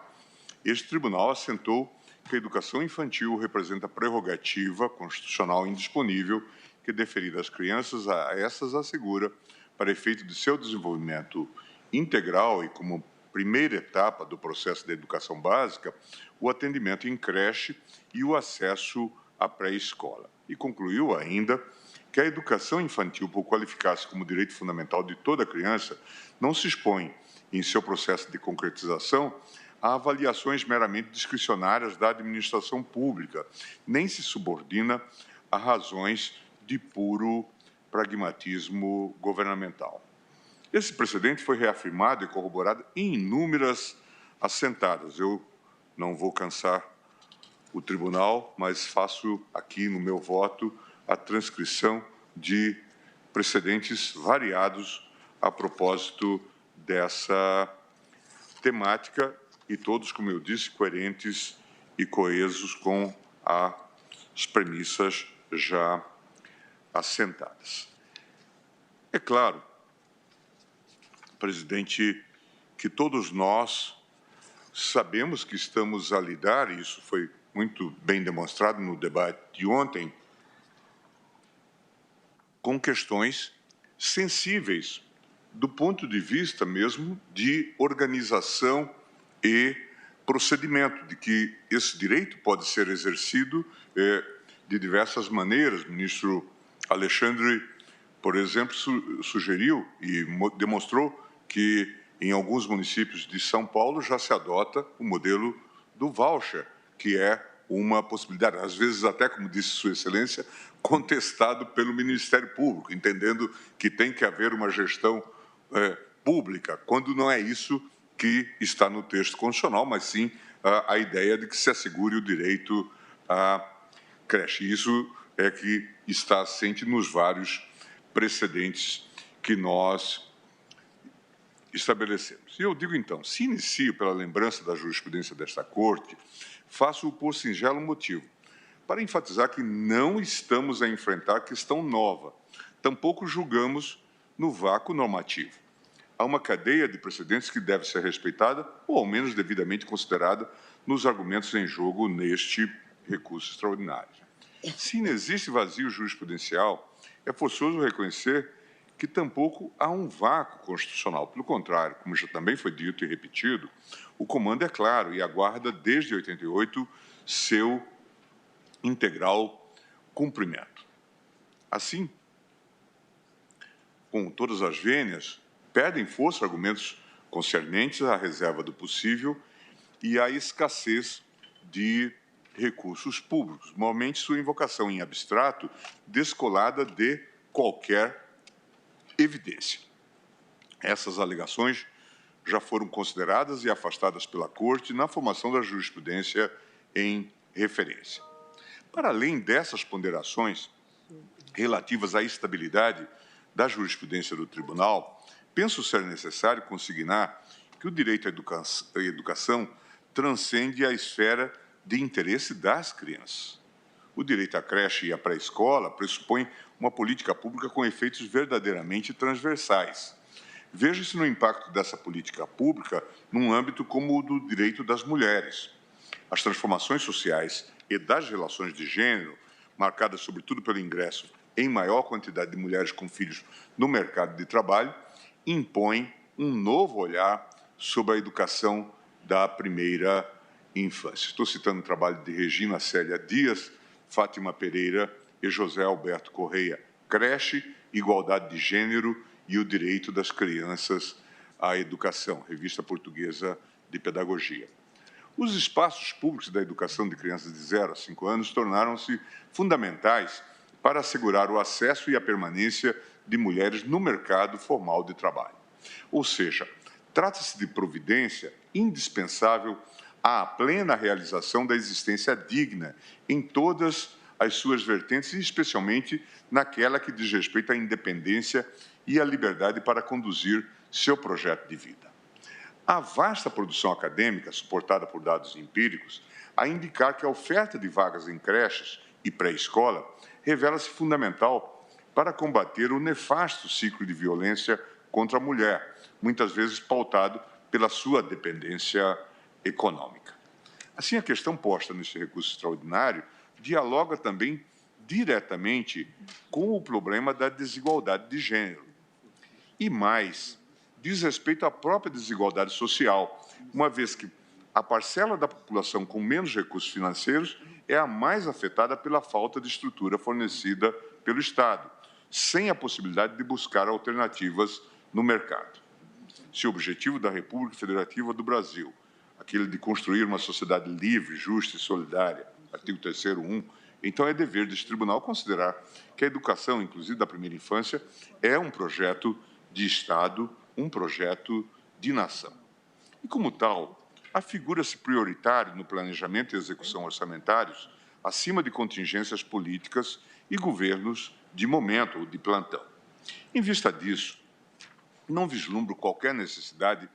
este tribunal assentou que a educação infantil representa prerrogativa constitucional indisponível que, deferida às crianças, a essas assegura, para efeito de seu desenvolvimento integral e como primeira etapa do processo de educação básica, o atendimento em creche e o acesso à pré-escola. E concluiu ainda que a educação infantil, por qualificar-se como direito fundamental de toda criança, não se expõe, em seu processo de concretização, a avaliações meramente discricionárias da administração pública, nem se subordina a razões de puro pragmatismo governamental. Esse precedente foi reafirmado e corroborado em inúmeras assentadas. Eu não vou cansar o tribunal, mas faço aqui no meu voto a transcrição de precedentes variados a propósito dessa temática e todos, como eu disse, coerentes e coesos com as premissas já assentadas. É claro, presidente, que todos nós sabemos que estamos a lidar, e isso foi muito bem demonstrado no debate de ontem, com questões sensíveis do ponto de vista mesmo de organização e procedimento, de que esse direito pode ser exercido de diversas maneiras. O ministro Alexandre, por exemplo, sugeriu e demonstrou que em alguns municípios de São Paulo já se adota o modelo do voucher, que é uma possibilidade, às vezes até, como disse Sua Excelência, contestado pelo Ministério Público, entendendo que tem que haver uma gestão pública, quando não é isso que está no texto constitucional, mas sim a ideia de que se assegure o direito à creche. Isso é que está assente nos vários precedentes que nós estabelecemos. E eu digo, então, se inicio pela lembrança da jurisprudência desta Corte, faço-o por singelo motivo, para enfatizar que não estamos a enfrentar questão nova, tampouco julgamos no vácuo normativo. Há uma cadeia de precedentes que deve ser respeitada, ou ao menos devidamente considerada, nos argumentos em jogo neste recurso extraordinário. Se não existe vazio jurisprudencial, é forçoso reconhecer que tampouco há um vácuo constitucional. Pelo contrário, como já também foi dito e repetido, o comando é claro e aguarda desde 88 seu integral cumprimento. Assim, com todas as vênias, perdem força argumentos concernentes à reserva do possível e à escassez de recursos públicos, normalmente sua invocação em abstrato descolada de qualquer evidência. Essas alegações já foram consideradas e afastadas pela Corte na formação da jurisprudência em referência. Para além dessas ponderações relativas à estabilidade da jurisprudência do Tribunal, penso ser necessário consignar que o direito à educação transcende a esfera de interesse das crianças. O direito à creche e à pré-escola pressupõe uma política pública com efeitos verdadeiramente transversais. Veja-se no impacto dessa política pública num âmbito como o do direito das mulheres. As transformações sociais e das relações de gênero, marcadas sobretudo pelo ingresso em maior quantidade de mulheres com filhos no mercado de trabalho, impõem um novo olhar sobre a educação da primeira infância. Estou citando o trabalho de Regina Célia Dias, Fátima Pereira e José Alberto Correia. Creche, Igualdade de Gênero e o Direito das Crianças à Educação, Revista Portuguesa de Pedagogia. Os espaços públicos da educação de crianças de 0 a 5 anos tornaram-se fundamentais para assegurar o acesso e a permanência de mulheres no mercado formal de trabalho. Ou seja, trata-se de providência indispensável à plena realização da existência digna em todas as suas vertentes, e especialmente naquela que diz respeito à independência e à liberdade para conduzir seu projeto de vida. A vasta produção acadêmica, suportada por dados empíricos, a indicar que a oferta de vagas em creches e pré-escola revela-se fundamental para combater o nefasto ciclo de violência contra a mulher, muitas vezes pautado pela sua dependência econômica. Assim, a questão posta nesse recurso extraordinário dialoga também diretamente com o problema da desigualdade de gênero. E mais, diz respeito à própria desigualdade social, uma vez que a parcela da população com menos recursos financeiros é a mais afetada pela falta de estrutura fornecida pelo Estado, sem a possibilidade de buscar alternativas no mercado. Se o objetivo da República Federativa do Brasil, aquele de construir uma sociedade livre, justa e solidária, artigo 3º, 1, então é dever deste tribunal considerar que a educação, inclusive da primeira infância, é um projeto de Estado, um projeto de nação. E, como tal, afigura-se prioritário no planejamento e execução orçamentários, acima de contingências políticas e governos de momento ou de plantão. Em vista disso, não vislumbro qualquer necessidade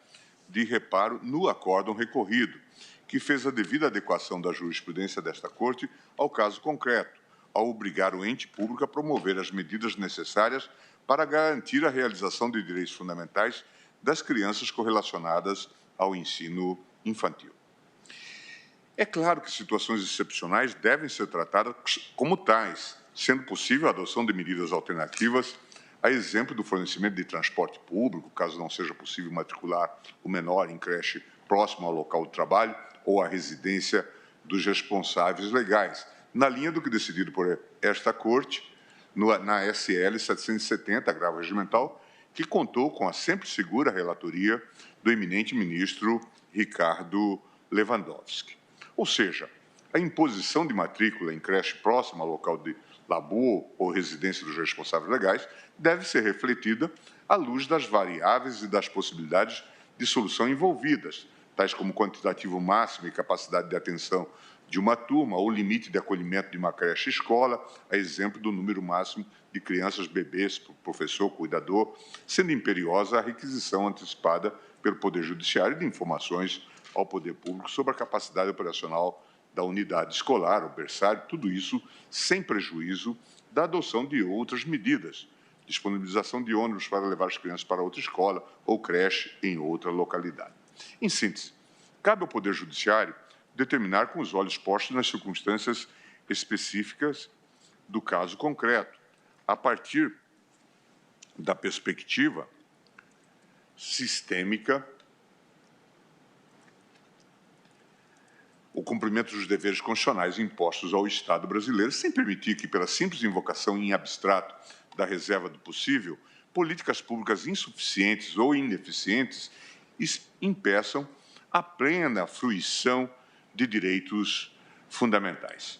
de reparo no acórdão recorrido, que fez a devida adequação da jurisprudência desta Corte ao caso concreto, ao obrigar o ente público a promover as medidas necessárias para garantir a realização de direitos fundamentais das crianças correlacionadas ao ensino infantil. É claro que situações excepcionais devem ser tratadas como tais, sendo possível a adoção de medidas alternativas, a exemplo do fornecimento de transporte público, caso não seja possível matricular o menor em creche próximo ao local de trabalho ou à residência dos responsáveis legais, na linha do que decidido por esta Corte, na SL 770, agravo regimental, que contou com a sempre segura relatoria do eminente ministro Ricardo Lewandowski. Ou seja, a imposição de matrícula em creche próxima ao local de labor ou residência dos responsáveis legais deve ser refletida à luz das variáveis e das possibilidades de solução envolvidas, tais como quantitativo máximo e capacidade de atenção de uma turma ou limite de acolhimento de uma creche-escola, a exemplo do número máximo de crianças bebês por professor, cuidador, sendo imperiosa a requisição antecipada pelo Poder Judiciário de informações ao Poder Público sobre a capacidade operacional da unidade escolar, o berçário, tudo isso sem prejuízo da adoção de outras medidas, disponibilização de ônibus para levar as crianças para outra escola ou creche em outra localidade. Em síntese, cabe ao Poder Judiciário determinar com os olhos postos nas circunstâncias específicas do caso concreto, a partir da perspectiva sistêmica, o cumprimento dos deveres constitucionais impostos ao Estado brasileiro, sem permitir que, pela simples invocação em abstrato da reserva do possível, políticas públicas insuficientes ou ineficientes impeçam a plena fruição de direitos fundamentais.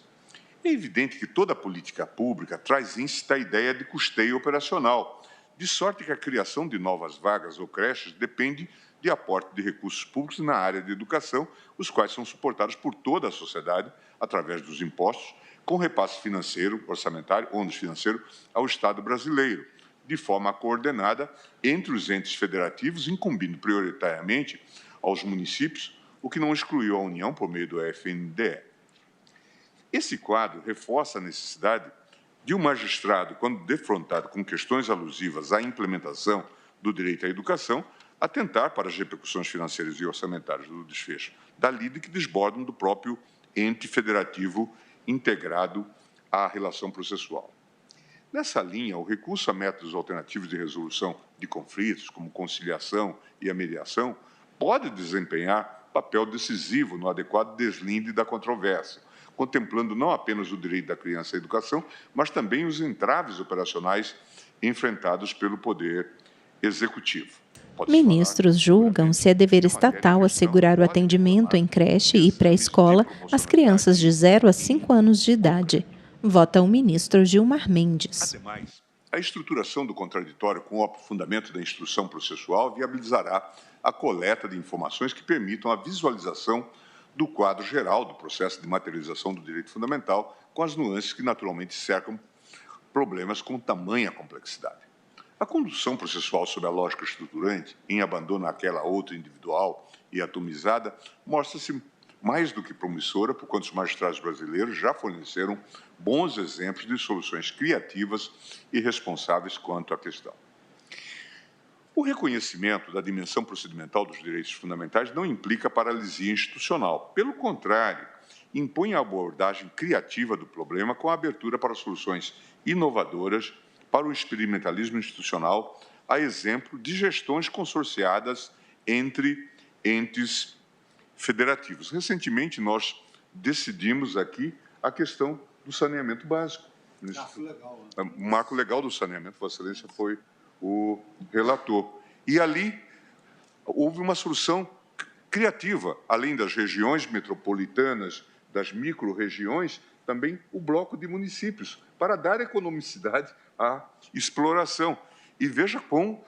É evidente que toda política pública traz íncita a ideia de custeio operacional, de sorte que a criação de novas vagas ou creches depende de aporte de recursos públicos na área de educação, os quais são suportados por toda a sociedade através dos impostos, com repasse financeiro, orçamentário, ônus financeiro, ao Estado brasileiro, de forma coordenada entre os entes federativos, incumbindo prioritariamente aos municípios, o que não excluiu a União por meio do FNDE. Esse quadro reforça a necessidade de um magistrado, quando defrontado com questões alusivas à implementação do direito à educação, atentar para as repercussões financeiras e orçamentárias do desfecho da lide que desbordam do próprio ente federativo integrado à relação processual. Nessa linha, o recurso a métodos alternativos de resolução de conflitos, como conciliação e a mediação, pode desempenhar papel decisivo no adequado deslinde da controvérsia, contemplando não apenas o direito da criança à educação, mas também os entraves operacionais enfrentados pelo Poder Executivo. Ministros julgam se é dever estatal assegurar o atendimento em creche e pré-escola às crianças de 0 a 5 anos de idade. Vota o ministro Gilmar Mendes. Ademais, a estruturação do contraditório com o aprofundamento da instrução processual viabilizará a coleta de informações que permitam a visualização do quadro geral do processo de materialização do direito fundamental, com as nuances que naturalmente cercam problemas com tamanha complexidade. A condução processual sob a lógica estruturante, em abandono àquela outra individual e atomizada, mostra-se mais do que promissora, porquanto os magistrados brasileiros já forneceram bons exemplos de soluções criativas e responsáveis quanto à questão. O reconhecimento da dimensão procedimental dos direitos fundamentais não implica paralisia institucional. Pelo contrário, impõe a abordagem criativa do problema com a abertura para soluções inovadoras para o experimentalismo institucional, a exemplo de gestões consorciadas entre entes federativos. Recentemente, nós decidimos aqui a questão do saneamento básico. O marco legal do saneamento, Vossa Excelência foi o relator. E ali houve uma solução criativa, além das regiões metropolitanas, das micro-regiões, também o bloco de municípios, para dar economicidade à exploração. E veja quão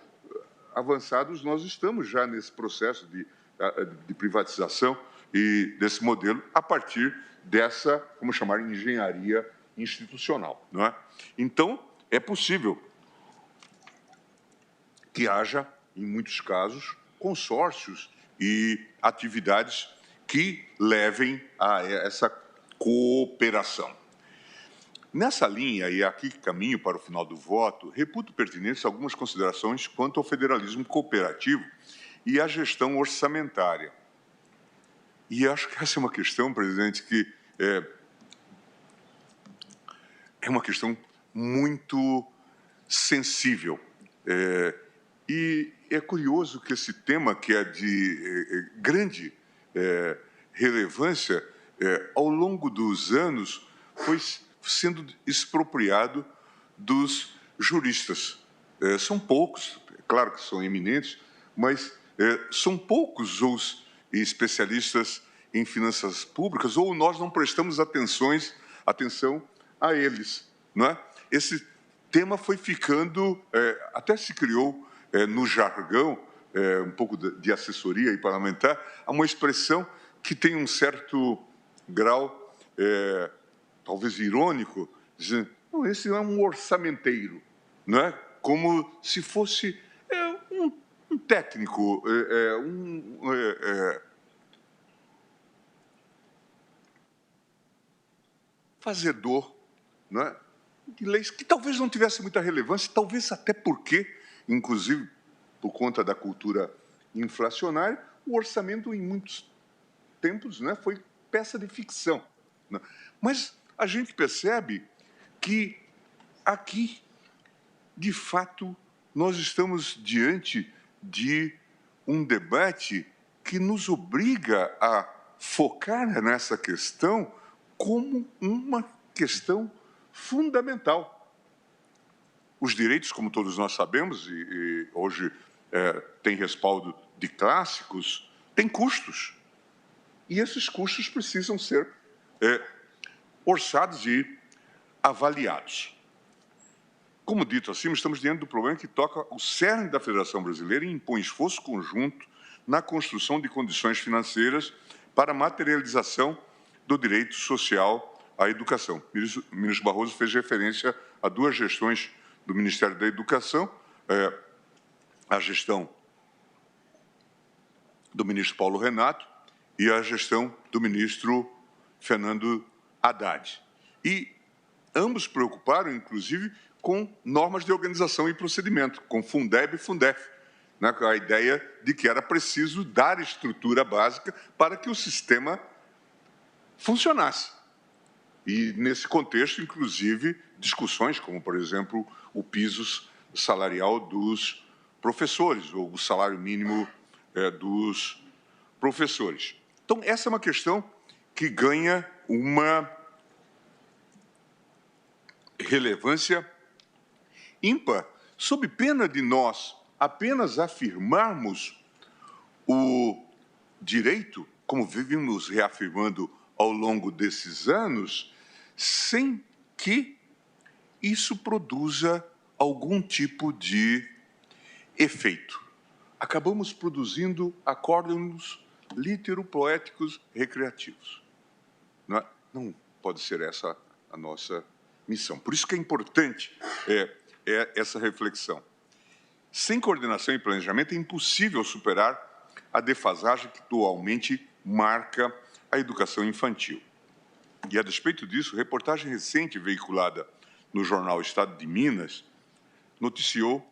avançados nós estamos já nesse processo de privatização e desse modelo, a partir dessa, como chamar, engenharia institucional, não é? Então, é possível que haja, em muitos casos, consórcios e atividades que levem a essa cooperação. Nessa linha, e aqui caminho para o final do voto, reputo pertinentes algumas considerações quanto ao federalismo cooperativo e à gestão orçamentária. E acho que essa é uma questão, presidente, que é uma questão muito sensível. E é curioso que esse tema, que é de grande relevância, ao longo dos anos, foi sendo expropriado dos juristas. São poucos, é claro que são eminentes, mas são poucos os especialistas em finanças públicas, ou nós não prestamos atenção a eles, não é? Esse tema foi ficando, até se criou no jargão, um pouco de assessoria e parlamentar, uma expressão que tem um certo grau, talvez irônico, dizendo, não, esse é um orçamenteiro, não é? Como se fosse um técnico, fazedor, não é? De leis que talvez não tivesse muita relevância, talvez até porque, inclusive por conta da cultura inflacionária, o orçamento em muitos tempos, né, foi peça de ficção, né? Mas a gente percebe que aqui, de fato, nós estamos diante de um debate que nos obriga a focar nessa questão como uma questão fundamental. Os direitos, como todos nós sabemos, e hoje tem respaldo de clássicos, têm custos. E esses custos precisam ser orçados e avaliados. Como dito acima, estamos diante do problema que toca o cerne da Federação Brasileira e impõe esforço conjunto na construção de condições financeiras para a materialização do direito social à educação. O ministro Barroso fez referência a duas gestões do Ministério da Educação, a gestão do ministro Paulo Renato e a gestão do ministro Fernando Haddad. E ambos preocuparam, inclusive, com normas de organização e procedimento, com Fundeb e Fundef, né, com a ideia de que era preciso dar estrutura básica para que o sistema funcionasse. E, nesse contexto, inclusive, discussões como, por exemplo, o piso salarial dos professores, ou o salário mínimo dos professores. Então, essa é uma questão que ganha uma relevância ímpar, sob pena de nós apenas afirmarmos o direito, como vivemos reafirmando ao longo desses anos, sem que isso produza algum tipo de efeito. Acabamos produzindo acórdãos litero-poéticos recreativos. Não pode ser essa a nossa missão. Por isso que é importante essa reflexão. Sem coordenação e planejamento é impossível superar a defasagem que atualmente marca a educação infantil. E, a despeito disso, reportagem recente veiculada no jornal Estado de Minas noticiou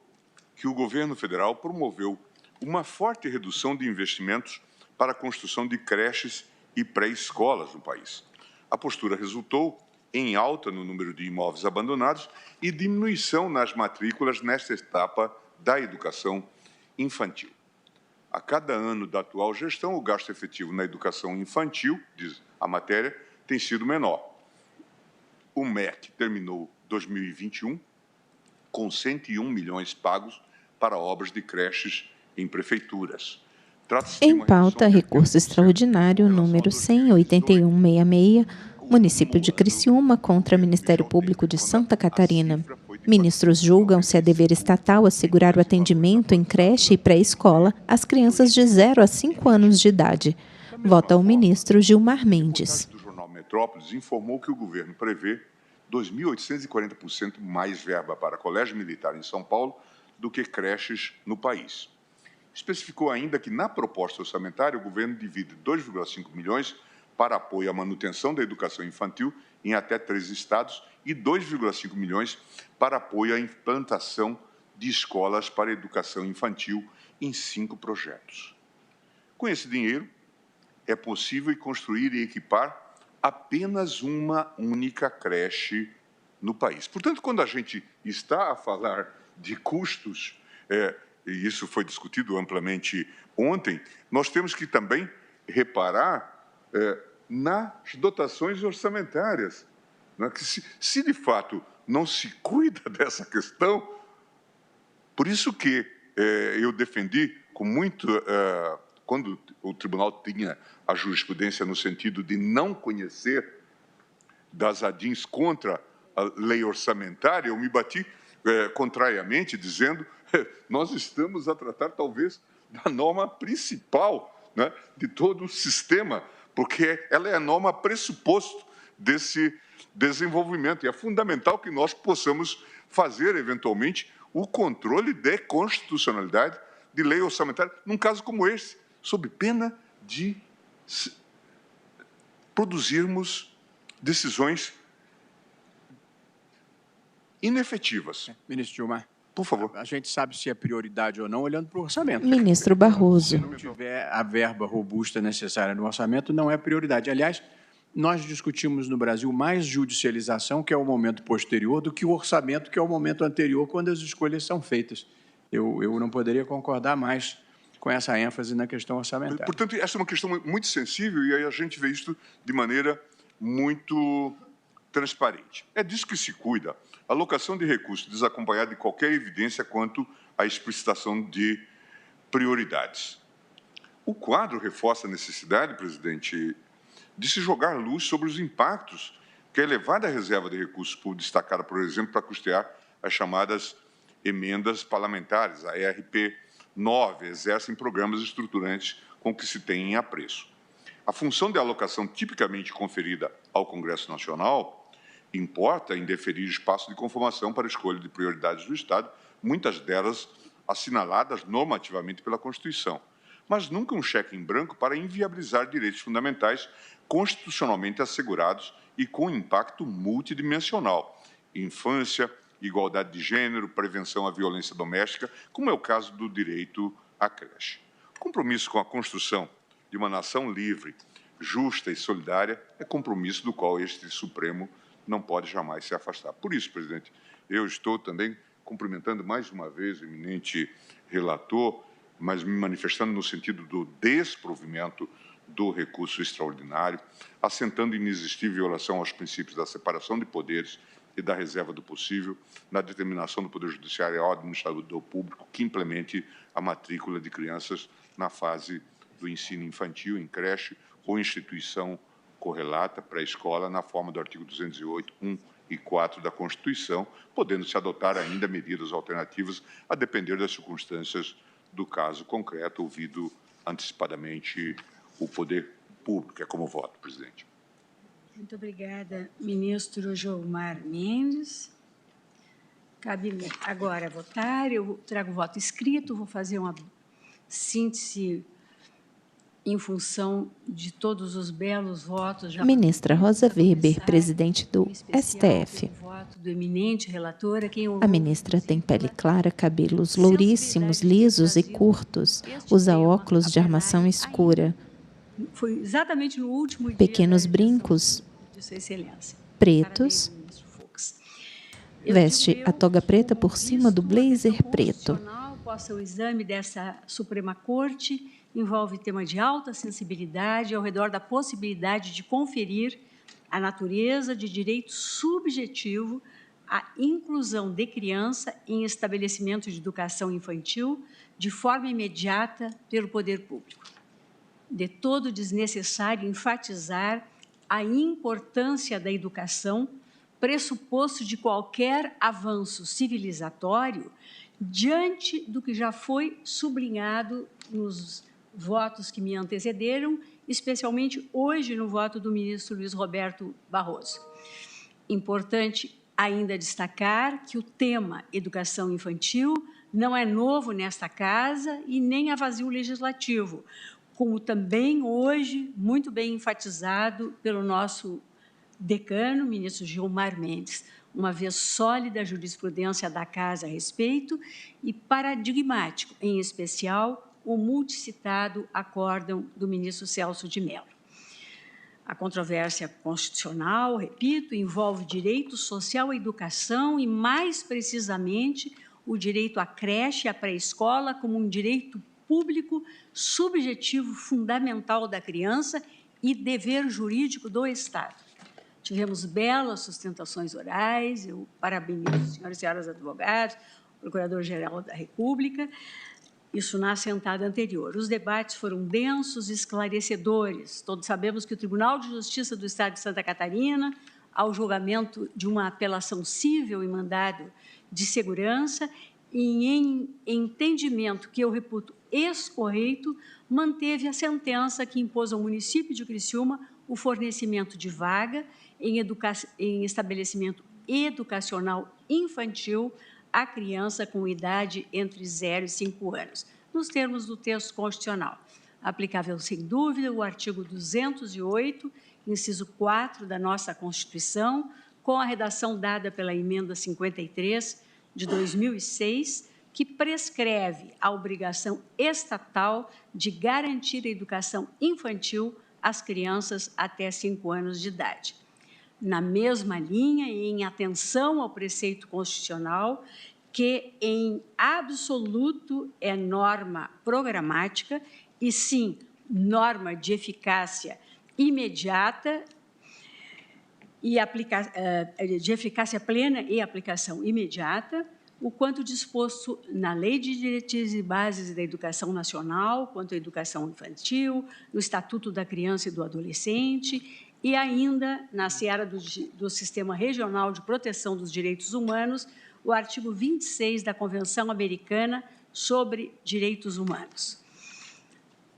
que o governo federal promoveu uma forte redução de investimentos para a construção de creches e pré-escolas no país. A postura resultou em alta no número de imóveis abandonados e diminuição nas matrículas nesta etapa da educação infantil. A cada ano da atual gestão, o gasto efetivo na educação infantil, diz a matéria, tem sido menor. O MEC terminou 2021 com 101 milhões pagos para obras de creches em prefeituras. Em pauta, recurso extraordinário número 100.8166, município de Criciúma contra Ministério Público de Santa Catarina. Ministros julgam se é dever estatal assegurar o atendimento em creche e pré-escola às crianças de 0 a 5 anos de idade. Vota o ministro Gilmar Mendes. O jornal Metrópolis informou que o governo prevê 2.840% mais verba para colégio militar em São Paulo do que creches no país. Especificou ainda que, na proposta orçamentária, o governo divide 2,5 milhões para apoio à manutenção da educação infantil em até 3 estados e 2,5 milhões para apoio à implantação de escolas para educação infantil em 5 projetos. Com esse dinheiro, é possível construir e equipar apenas uma única creche no país. Portanto, quando a gente está a falar de custos, e isso foi discutido amplamente ontem, nós temos que também reparar nas dotações orçamentárias. Né? Que se de fato não se cuida dessa questão, por isso que eu defendi com muito... quando o tribunal tinha a jurisprudência no sentido de não conhecer das ADINs contra a lei orçamentária, eu me bati contrariamente, dizendo nós estamos a tratar, talvez, da norma principal, né, de todo o sistema, porque ela é a norma pressuposto desse desenvolvimento. E é fundamental que nós possamos fazer, eventualmente, o controle de constitucionalidade de lei orçamentária, num caso como esse, sob pena de produzirmos decisões inefetivas. Ministro Gilmar. Por favor. A gente sabe se é prioridade ou não olhando para o orçamento. Ministro Barroso. Se não tiver a verba robusta necessária no orçamento, não é prioridade. Aliás, nós discutimos no Brasil mais judicialização, que é o momento posterior, do que o orçamento, que é o momento anterior, quando as escolhas são feitas. Eu não poderia concordar mais com essa ênfase na questão orçamentária. Portanto, essa é uma questão muito sensível e aí a gente vê isso de maneira muito transparente. É disso que se cuida. A alocação de recursos desacompanhada de qualquer evidência quanto à explicitação de prioridades. O quadro reforça a necessidade, presidente, de se jogar luz sobre os impactos que a elevada reserva de recursos públicos destacada, por exemplo, para custear as chamadas emendas parlamentares, a ERP 9, exercem programas estruturantes com que se tem em apreço. A função de alocação tipicamente conferida ao Congresso Nacional importa em deferir espaço de conformação para a escolha de prioridades do Estado, muitas delas assinaladas normativamente pela Constituição, mas nunca um cheque em branco para inviabilizar direitos fundamentais constitucionalmente assegurados e com impacto multidimensional: infância, igualdade de gênero, prevenção à violência doméstica, como é o caso do direito à creche. Compromisso com a construção de uma nação livre, justa e solidária é compromisso do qual este Supremo não pode jamais se afastar. Por isso, presidente, eu estou também cumprimentando mais uma vez o eminente relator, mas me manifestando no sentido do desprovimento do recurso extraordinário, assentando inexistível violação aos princípios da separação de poderes e da reserva do possível, na determinação do Poder Judiciário ao administrador público que implemente a matrícula de crianças na fase do ensino infantil, em creche ou instituição correlata, pré-escola, na forma do artigo 208, 1 e 4 da Constituição, podendo-se adotar ainda medidas alternativas a depender das circunstâncias do caso concreto, ouvido antecipadamente o Poder Público. É como voto, presidente. Muito obrigada, ministro Gilmar Mendes. Cabe-me agora votar. Eu trago o voto escrito, vou fazer uma síntese em função de todos os belos votos. Ministra Rosa Weber, presidente do STF. Voto do eminente relator, A ministra tem pele clara, cabelos louríssimos, lisos e curtos, usa óculos de armação escura, foi exatamente no último dia pequenos brincos de Sua Excelência. Pretos, veste a toga preta por cima do blazer preto. O exame dessa Suprema Corte envolve tema de alta sensibilidade ao redor da possibilidade de conferir a natureza de direito subjetivo à inclusão de criança em estabelecimento de educação infantil de forma imediata pelo poder público. De todo desnecessário enfatizar a importância da educação, pressuposto de qualquer avanço civilizatório, diante do que já foi sublinhado nos votos que me antecederam, especialmente hoje no voto do ministro Luiz Roberto Barroso. Importante ainda destacar que o tema educação infantil não é novo nesta casa e nem a vazio legislativo, como também hoje muito bem enfatizado pelo nosso decano, ministro Gilmar Mendes, uma vez sólida a jurisprudência da Casa a respeito e paradigmático, em especial, o multicitado acórdão do ministro Celso de Mello. A controvérsia constitucional, repito, envolve direito social à educação e, mais precisamente, o direito à creche e à pré-escola como um direito público subjetivo fundamental da criança e dever jurídico do Estado. Tivemos belas sustentações orais, eu parabenizo os senhores e senhoras advogados, Procurador-Geral da República, isso na assentada anterior. Os debates foram densos e esclarecedores. Todos sabemos que o Tribunal de Justiça do Estado de Santa Catarina, ao julgamento de uma apelação cível em mandado de segurança, e em entendimento que eu reputo escorreito, manteve a sentença que impôs ao município de Criciúma o fornecimento de vaga em estabelecimento educacional infantil à criança com idade entre 0 e 5 anos, nos termos do texto constitucional. Aplicável, sem dúvida, o artigo 208, inciso 4 da nossa Constituição, com a redação dada pela emenda 53 de 2006, que prescreve a obrigação estatal de garantir a educação infantil às crianças até 5 anos de idade. Na mesma linha e em atenção ao preceito constitucional, que em absoluto é norma programática e sim norma de eficácia imediata e de eficácia plena e aplicação imediata, o quanto disposto na Lei de Diretrizes e Bases da Educação Nacional, quanto à educação infantil, no Estatuto da Criança e do Adolescente e ainda na seara do Sistema Regional de Proteção dos Direitos Humanos, o artigo 26 da Convenção Americana sobre Direitos Humanos.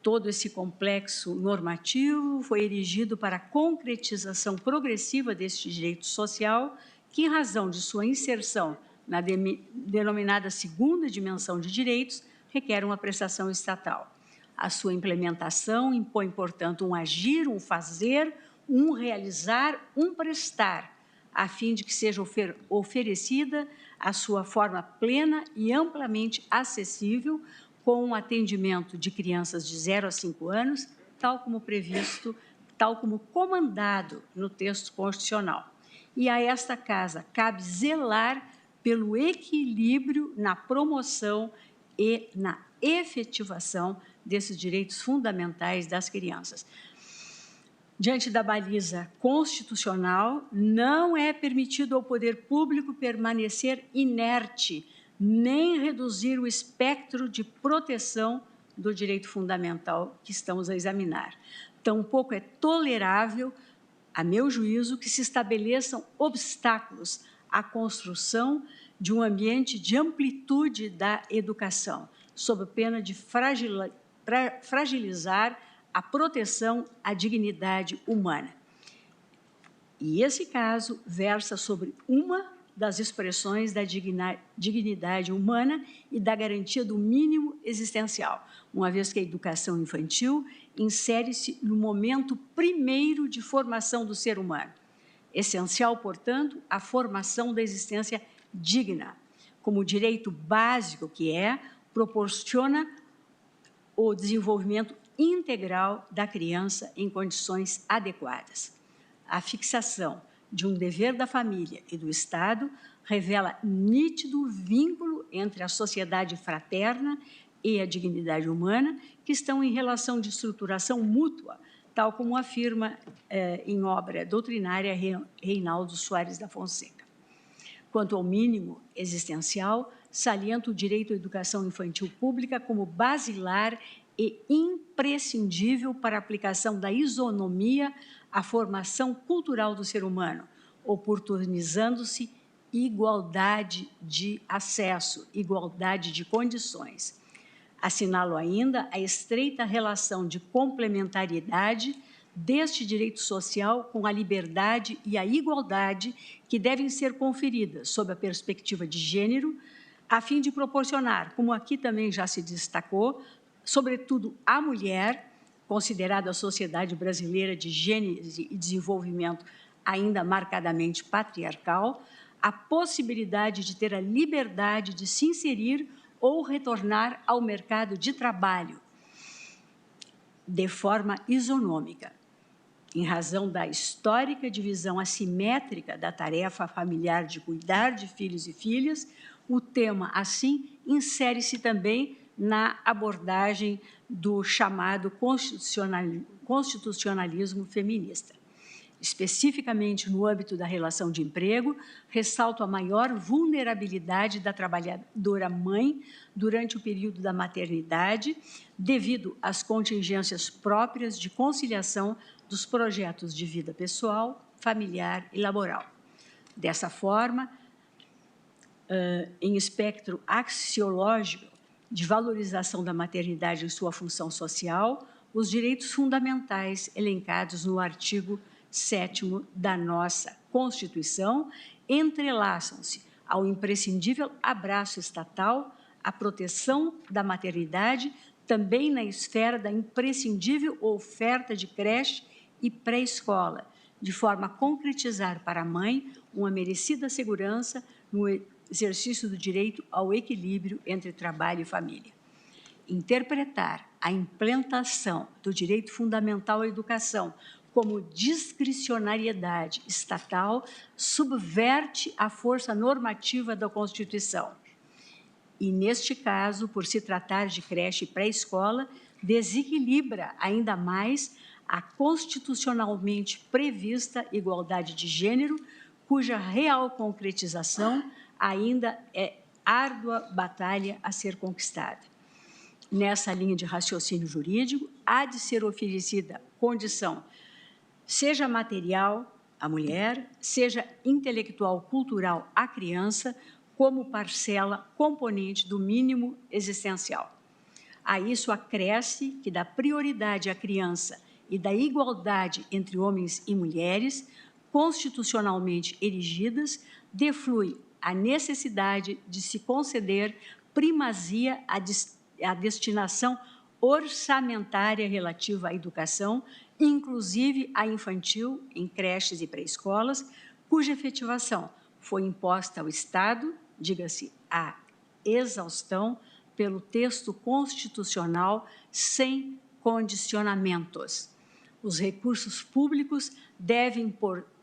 Todo esse complexo normativo foi erigido para a concretização progressiva deste direito social, que, em razão de sua inserção na denominada segunda dimensão de direitos, requer uma prestação estatal. A sua implementação impõe, portanto, um agir, um fazer, um realizar, um prestar, a fim de que seja oferecida a sua forma plena e amplamente acessível, com o atendimento de crianças de 0 a 5 anos, tal como previsto, tal como comandado no texto constitucional. E a esta Casa cabe zelar pelo equilíbrio na promoção e na efetivação desses direitos fundamentais das crianças. Diante da baliza constitucional, não é permitido ao poder público permanecer inerte, nem reduzir o espectro de proteção do direito fundamental que estamos a examinar. Tampouco é tolerável, a meu juízo, que se estabeleçam obstáculos à construção de um ambiente de amplitude da educação, sob pena de fragilizar a proteção à dignidade humana. E esse caso versa sobre uma das expressões da dignidade humana e da garantia do mínimo existencial, uma vez que a educação infantil insere-se no momento primeiro de formação do ser humano. Essencial, portanto, a formação da existência digna, como direito básico que é, proporciona o desenvolvimento integral da criança em condições adequadas. A fixação de um dever da família e do Estado revela nítido vínculo entre a sociedade fraterna e a dignidade humana, que estão em relação de estruturação mútua, tal como afirma em obra doutrinária Reinaldo Soares da Fonseca. Quanto ao mínimo existencial, salienta o direito à educação infantil pública como basilar e imprescindível para a aplicação da isonomia à formação cultural do ser humano, oportunizando-se igualdade de acesso, igualdade de condições. Assinalo ainda a estreita relação de complementariedade deste direito social com a liberdade e a igualdade que devem ser conferidas sob a perspectiva de gênero, a fim de proporcionar, como aqui também já se destacou, sobretudo à mulher, considerada a sociedade brasileira de gênese e desenvolvimento ainda marcadamente patriarcal, a possibilidade de ter a liberdade de se inserir ou retornar ao mercado de trabalho de forma isonômica. Em razão da histórica divisão assimétrica da tarefa familiar de cuidar de filhos e filhas, o tema, assim, insere-se também na abordagem do chamado constitucionalismo feminista. Especificamente no âmbito da relação de emprego, ressalto a maior vulnerabilidade da trabalhadora mãe durante o período da maternidade, devido às contingências próprias de conciliação dos projetos de vida pessoal, familiar e laboral. Dessa forma, em espectro axiológico de valorização da maternidade em sua função social, os direitos fundamentais elencados no artigo 7º da nossa Constituição entrelaçam-se ao imprescindível abraço estatal, à proteção da maternidade, também na esfera da imprescindível oferta de creche e pré-escola, de forma a concretizar para a mãe uma merecida segurança no exercício do direito ao equilíbrio entre trabalho e família. Interpretar a implantação do direito fundamental à educação como discricionariedade estatal subverte a força normativa da Constituição. E, neste caso, por se tratar de creche e pré-escola, desequilibra ainda mais a constitucionalmente prevista igualdade de gênero, cuja real concretização ainda é árdua batalha a ser conquistada. Nessa linha de raciocínio jurídico, há de ser oferecida condição, seja material à mulher, seja intelectual cultural à criança, como parcela componente do mínimo existencial. A isso acresce que da prioridade à criança e da igualdade entre homens e mulheres, constitucionalmente erigidas, deflui a necessidade de se conceder primazia à destinação orçamentária relativa à educação inclusive a infantil em creches e pré-escolas, cuja efetivação foi imposta ao Estado, diga-se a exaustão, pelo texto constitucional sem condicionamentos. Os recursos públicos devem,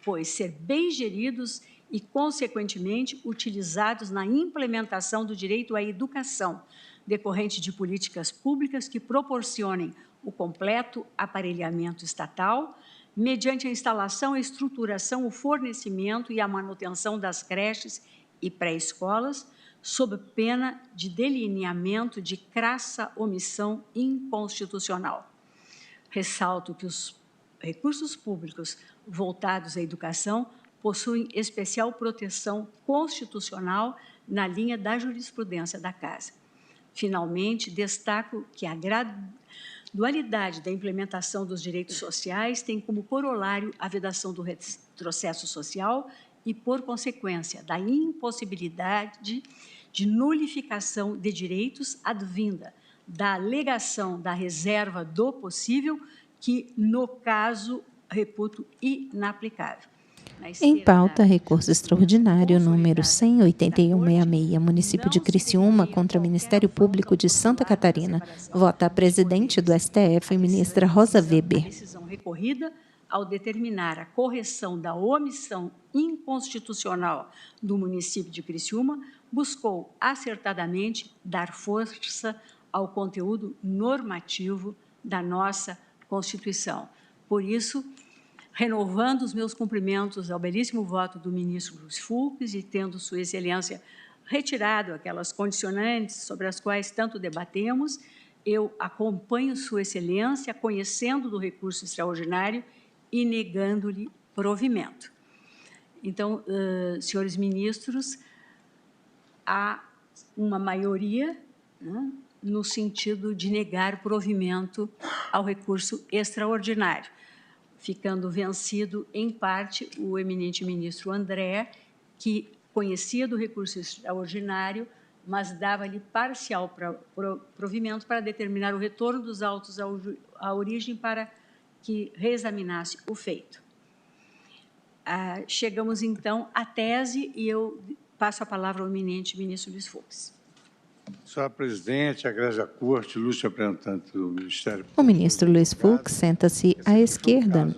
pois, ser bem geridos e, consequentemente, utilizados na implementação do direito à educação, decorrente de políticas públicas que proporcionem o completo aparelhamento estatal, mediante a instalação, a estruturação, o fornecimento e a manutenção das creches e pré-escolas, sob pena de delineamento de crassa omissão inconstitucional. Ressalto que os recursos públicos voltados à educação possuem especial proteção constitucional na linha da jurisprudência da Casa. Finalmente, destaco que a gradualidade da implementação dos direitos sociais tem como corolário a vedação do retrocesso social e, por consequência, da impossibilidade de nulificação de direitos advinda da alegação da reserva do possível, que, no caso, reputo inaplicável. Em pauta, recurso extraordinário número 18166, município de Criciúma, contra o Ministério Público de Santa Catarina. Vota a presidente do STF, ministra Rosa Weber. A decisão recorrida, ao determinar a correção da omissão inconstitucional do município de Criciúma, buscou acertadamente dar força ao conteúdo normativo da nossa Constituição. Por isso, renovando os meus cumprimentos ao belíssimo voto do ministro Luiz Fux e tendo Sua Excelência retirado aquelas condicionantes sobre as quais tanto debatemos, eu acompanho Sua Excelência, conhecendo do recurso extraordinário e negando-lhe provimento. Então, senhores ministros, há uma maioria, né, no sentido de negar provimento ao recurso extraordinário, ficando vencido, em parte, o eminente ministro André, que conhecia do recurso extraordinário, mas dava-lhe parcial provimento para determinar o retorno dos autos à origem para que reexaminasse o feito. Chegamos, então, à tese e eu passo a palavra ao eminente ministro Luiz Fux. Senhora Presidente, Egrégia Corte, ilustre representante do Ministério Público. O ministro Luiz Fux senta-se à esquerda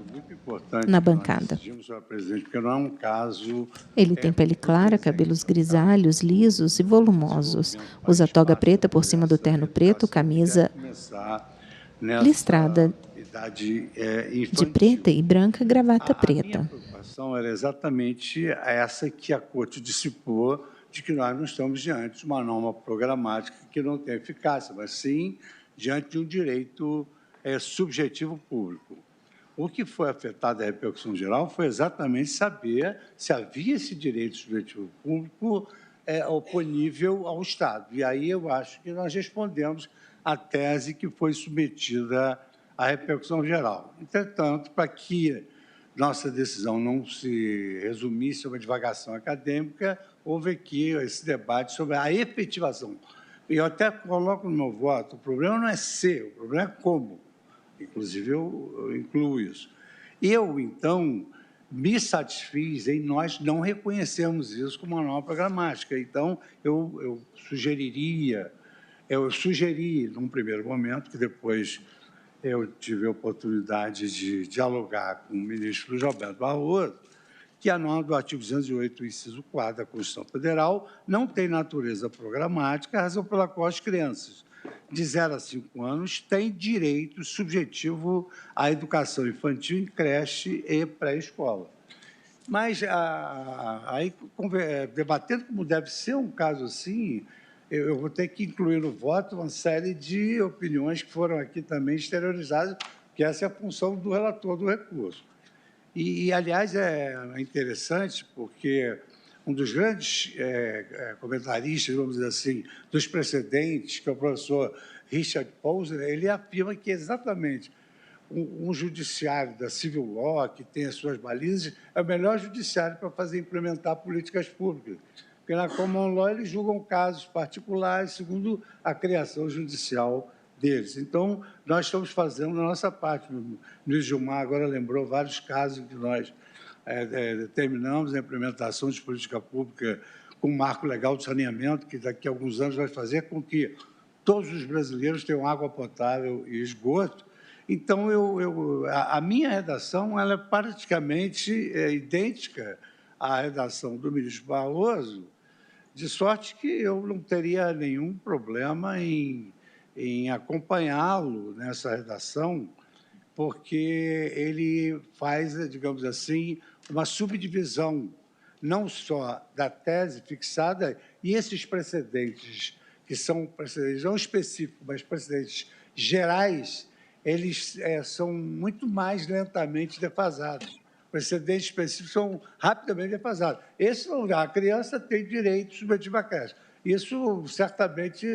na bancada. Senhora Presidente, porque não é um caso... Ele tem pele clara, cabelos grisalhos, lisos e volumosos. Usa toga preta por cima do terno preto, camisa listrada de preta e branca, gravata preta. A minha preocupação era exatamente essa que a Corte dissipou, de que nós não estamos diante de uma norma programática que não tem eficácia, mas sim diante de um direito subjetivo público. O que foi afetado da repercussão geral foi exatamente saber se havia esse direito subjetivo público oponível ao Estado. E aí eu acho que nós respondemos à tese que foi submetida à repercussão geral. Entretanto, para que nossa decisão não se resumisse a uma divagação acadêmica, houve aqui esse debate sobre a efetivação. E eu até coloco no meu voto, o problema não é ser, o problema é como. Inclusive, eu incluo isso. Eu, então, me satisfiz em nós não reconhecermos isso como uma norma programática. Então, eu sugeri, num primeiro momento, que depois eu tive a oportunidade de dialogar com o ministro Luiz Roberto Barroso, que a norma do artigo 208, inciso 4 da Constituição Federal não tem natureza programática, razão pela qual as crianças de 0 a 5 anos têm direito subjetivo à educação infantil em creche e pré-escola. Mas, aí, debatendo como deve ser um caso assim, eu vou ter que incluir no voto uma série de opiniões que foram aqui também exteriorizadas, que essa é a função do relator do recurso. E aliás, é interessante porque um dos grandes comentaristas, vamos dizer assim, dos precedentes, que é o professor Richard Posner, ele afirma que exatamente um judiciário da civil law, que tem as suas balizas, é o melhor judiciário para implementar políticas públicas. Porque na common law eles julgam casos particulares segundo a criação judicial deles. Então, nós estamos fazendo a nossa parte. O Luiz Gilmar agora lembrou vários casos em que nós terminamos a implementação de política pública com um marco legal de saneamento, que daqui a alguns anos vai fazer com que todos os brasileiros tenham água potável e esgoto. Então, a minha redação ela é praticamente idêntica à redação do ministro Barroso, de sorte que eu não teria nenhum problema em acompanhá-lo nessa redação, porque ele faz, digamos assim, uma subdivisão, não só da tese fixada, e esses precedentes, que são precedentes não específicos, mas precedentes gerais, eles são muito mais lentamente defasados. Precedentes específicos são rapidamente defasados. Esse não dá. A criança tem direito subjetivo à creche. Isso, certamente,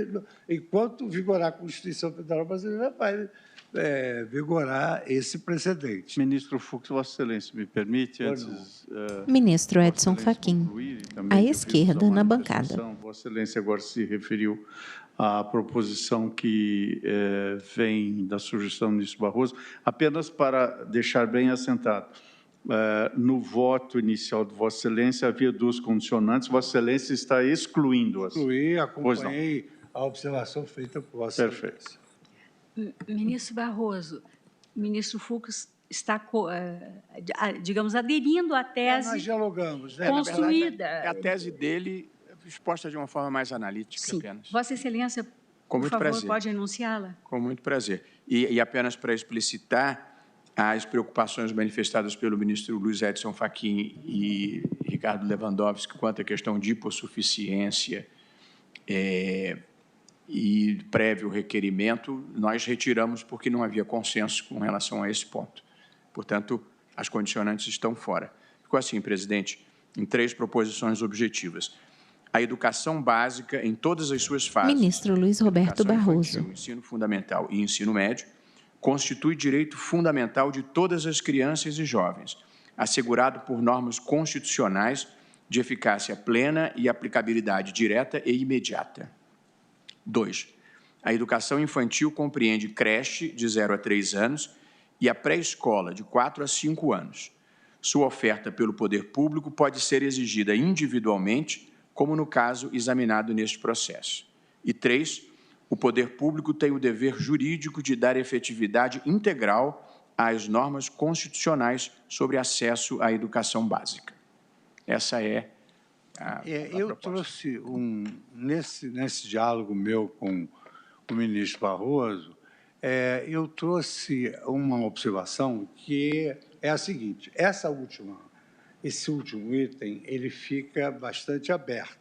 enquanto vigorar a Constituição Federal Brasileira, vai vigorar esse precedente. Ministro Fux, Vossa Excelência, me permite, antes... Ministro Edson Fachin, à esquerda, na bancada. Vossa Excelência agora se referiu à proposição que vem da sugestão do ministro Barroso, apenas para deixar bem assentado. No voto inicial de Vossa Excelência havia duas condicionantes, Vossa Excelência está excluindo-as. Acompanhei a observação feita por Vossa Excelência. Perfeito. Ministro Barroso, o ministro Fux está, digamos, aderindo à tese nós dialogamos, né? construída. É a tese dele exposta de uma forma mais analítica. Sim. Apenas. Vossa Excelência, Com por muito favor, prazer. pode enunciá-la? Com muito prazer. E apenas para explicitar as preocupações manifestadas pelo ministro Luiz Edson Fachin e Ricardo Lewandowski quanto à questão de hipossuficiência e prévio requerimento, nós retiramos porque não havia consenso com relação a esse ponto. Portanto, as condicionantes estão fora. Ficou assim, presidente, em 3 proposições objetivas. A educação básica em todas as suas fases. Ministro Luiz Roberto Barroso. Infantil, ensino fundamental e ensino médio constitui direito fundamental de todas as crianças e jovens, assegurado por normas constitucionais de eficácia plena e aplicabilidade direta e imediata. 2. A educação infantil compreende creche de 0 a 3 anos e a pré-escola de 4 a 5 anos. Sua oferta pelo poder público pode ser exigida individualmente, como no caso examinado neste processo. E 3. O poder público tem o dever jurídico de dar efetividade integral às normas constitucionais sobre acesso à educação básica. Essa é a eu proposta. trouxe, nesse diálogo meu com o ministro Barroso, eu trouxe uma observação que é a seguinte: esse último item, ele fica bastante aberto.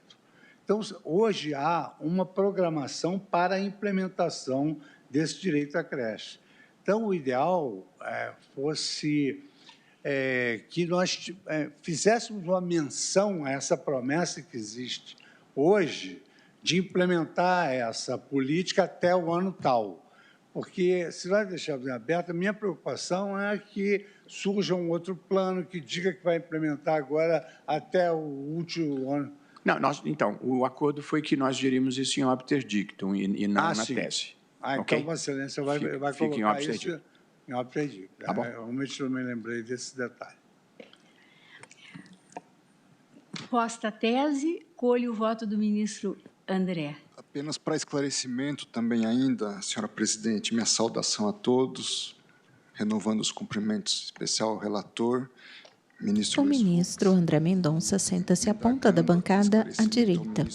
Então, hoje há uma programação para a implementação desse direito à creche. Então, o ideal fosse que nós fizéssemos uma menção a essa promessa que existe hoje de implementar essa política até o ano tal. Porque, se nós deixarmos em aberto, a minha preocupação é que surja um outro plano que diga que vai implementar agora até o último ano. Não, então, o acordo foi que nós gerimos isso em obter dictum e não na tese. Então, okay? Vossa Excelência vai colocar isso em obter dictum. Tá bom. Realmente não me lembrei desse detalhe. Posta a tese, colhe o voto do ministro André. Apenas para esclarecimento também ainda, senhora presidente, minha saudação a todos, renovando os cumprimentos especial ao relator, ministro O ministro André Mendonça senta-se à ponta da bancada à direita.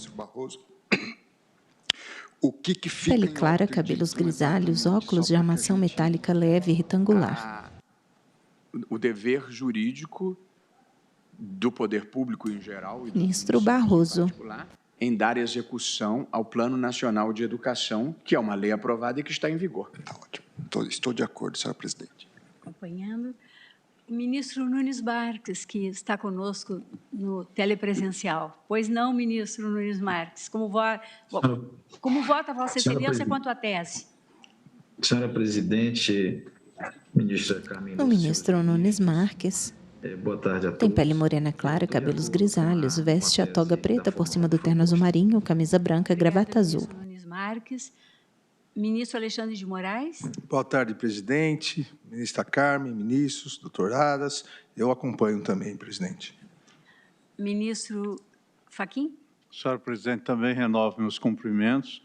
Pele clara, cabelos grisalhos, óculos de armação metálica leve e retangular. O dever jurídico do poder público em geral e do Ministro Barroso. em dar execução ao Plano Nacional de Educação, que é uma lei aprovada e que está em vigor. Está ótimo. Estou de acordo, senhora presidente. Acompanhando. O ministro Nunes Marques, que está conosco no telepresencial. Pois não, ministro Nunes Marques? Como vota Vossa Excelência quanto à tese? Senhora presidente, ministra Carmen Lúcia. O ministro Nunes Marques. Boa tarde a todos. Tem pele morena clara, cabelos grisalhos, veste a toga preta por cima do terno azul marinho, camisa branca, gravata azul. Nunes Marques. Ministro Alexandre de Moraes. Boa tarde, presidente, ministra Carmen, ministros, doutoradas. Eu acompanho também, presidente. Ministro Fachin. Senhora presidente, também renovo meus cumprimentos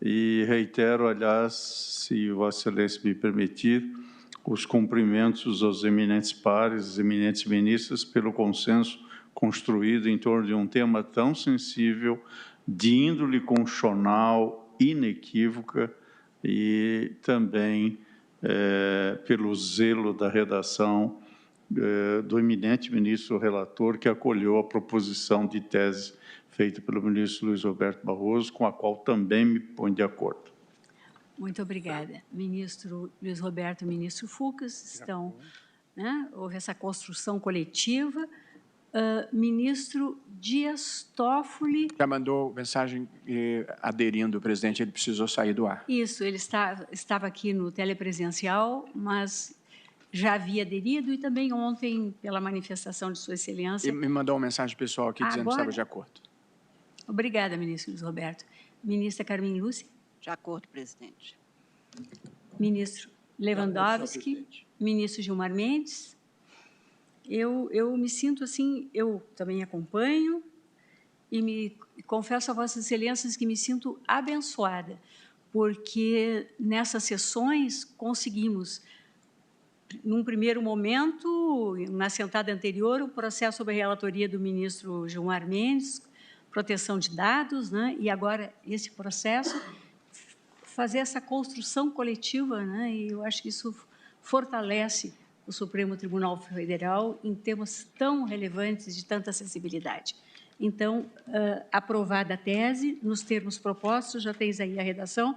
e reitero, aliás, se Vossa Excelência me permitir, os cumprimentos aos eminentes pares, eminentes ministras, pelo consenso construído em torno de um tema tão sensível, de índole constitucional inequívoca e também pelo zelo da redação do eminente ministro relator, que acolheu a proposição de tese feita pelo ministro Luiz Roberto Barroso, com a qual também me ponho de acordo. Muito obrigada. Ministro Luiz Roberto e ministro Fux estão, houve essa construção coletiva. Ministro Dias Toffoli. Já mandou mensagem aderindo, presidente, ele precisou sair do ar. Isso, ele estava aqui no telepresencial, mas já havia aderido e também ontem, pela manifestação de Sua Excelência. E me mandou uma mensagem pessoal aqui dizendo que estava de acordo. Obrigada, ministro Luiz Roberto. Ministra Carmen Lúcia. De acordo, presidente. Ministro Lewandowski. Ministro Gilmar Mendes. Eu me sinto assim, eu também acompanho e confesso a Vossas Excelências que me sinto abençoada, porque nessas sessões conseguimos, num primeiro momento, na sentada anterior, o processo sob a relatoria do ministro Gilmar Mendes, proteção de dados, e agora esse processo, fazer essa construção coletiva, e eu acho que isso fortalece o Supremo Tribunal Federal em temas tão relevantes de tanta sensibilidade. Então, aprovada a tese, nos termos propostos, já tens aí a redação,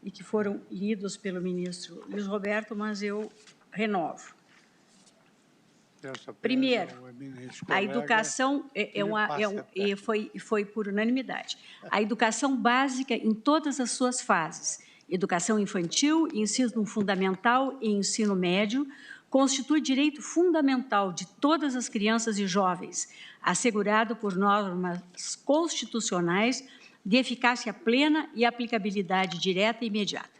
e que foram lidos pelo ministro Luiz Roberto, mas eu renovo. Primeiro, a educação foi por unanimidade. A educação básica em todas as suas fases, educação infantil, ensino fundamental e ensino médio, constitui direito fundamental de todas as crianças e jovens, assegurado por normas constitucionais de eficácia plena e aplicabilidade direta e imediata.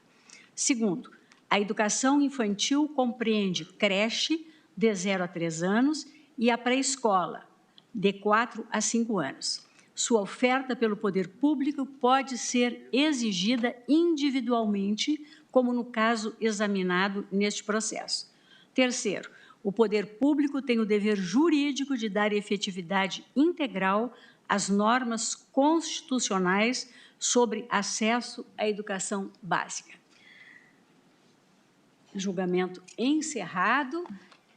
Segundo, a educação infantil compreende creche, de 0 a 3 anos, e a pré-escola, de 4 a 5 anos. Sua oferta pelo poder público pode ser exigida individualmente, como no caso examinado neste processo. Terceiro, o poder público tem o dever jurídico de dar efetividade integral às normas constitucionais sobre acesso à educação básica. Julgamento encerrado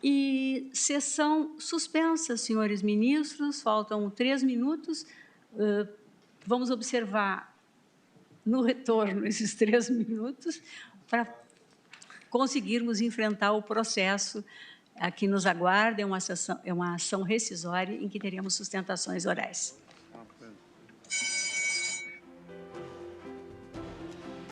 e sessão suspensa, senhores ministros. Faltam 3 minutos. Vamos observar no retorno esses 3 minutos para conseguirmos enfrentar o processo que nos aguarda, é uma ação rescisória em que teremos sustentações orais.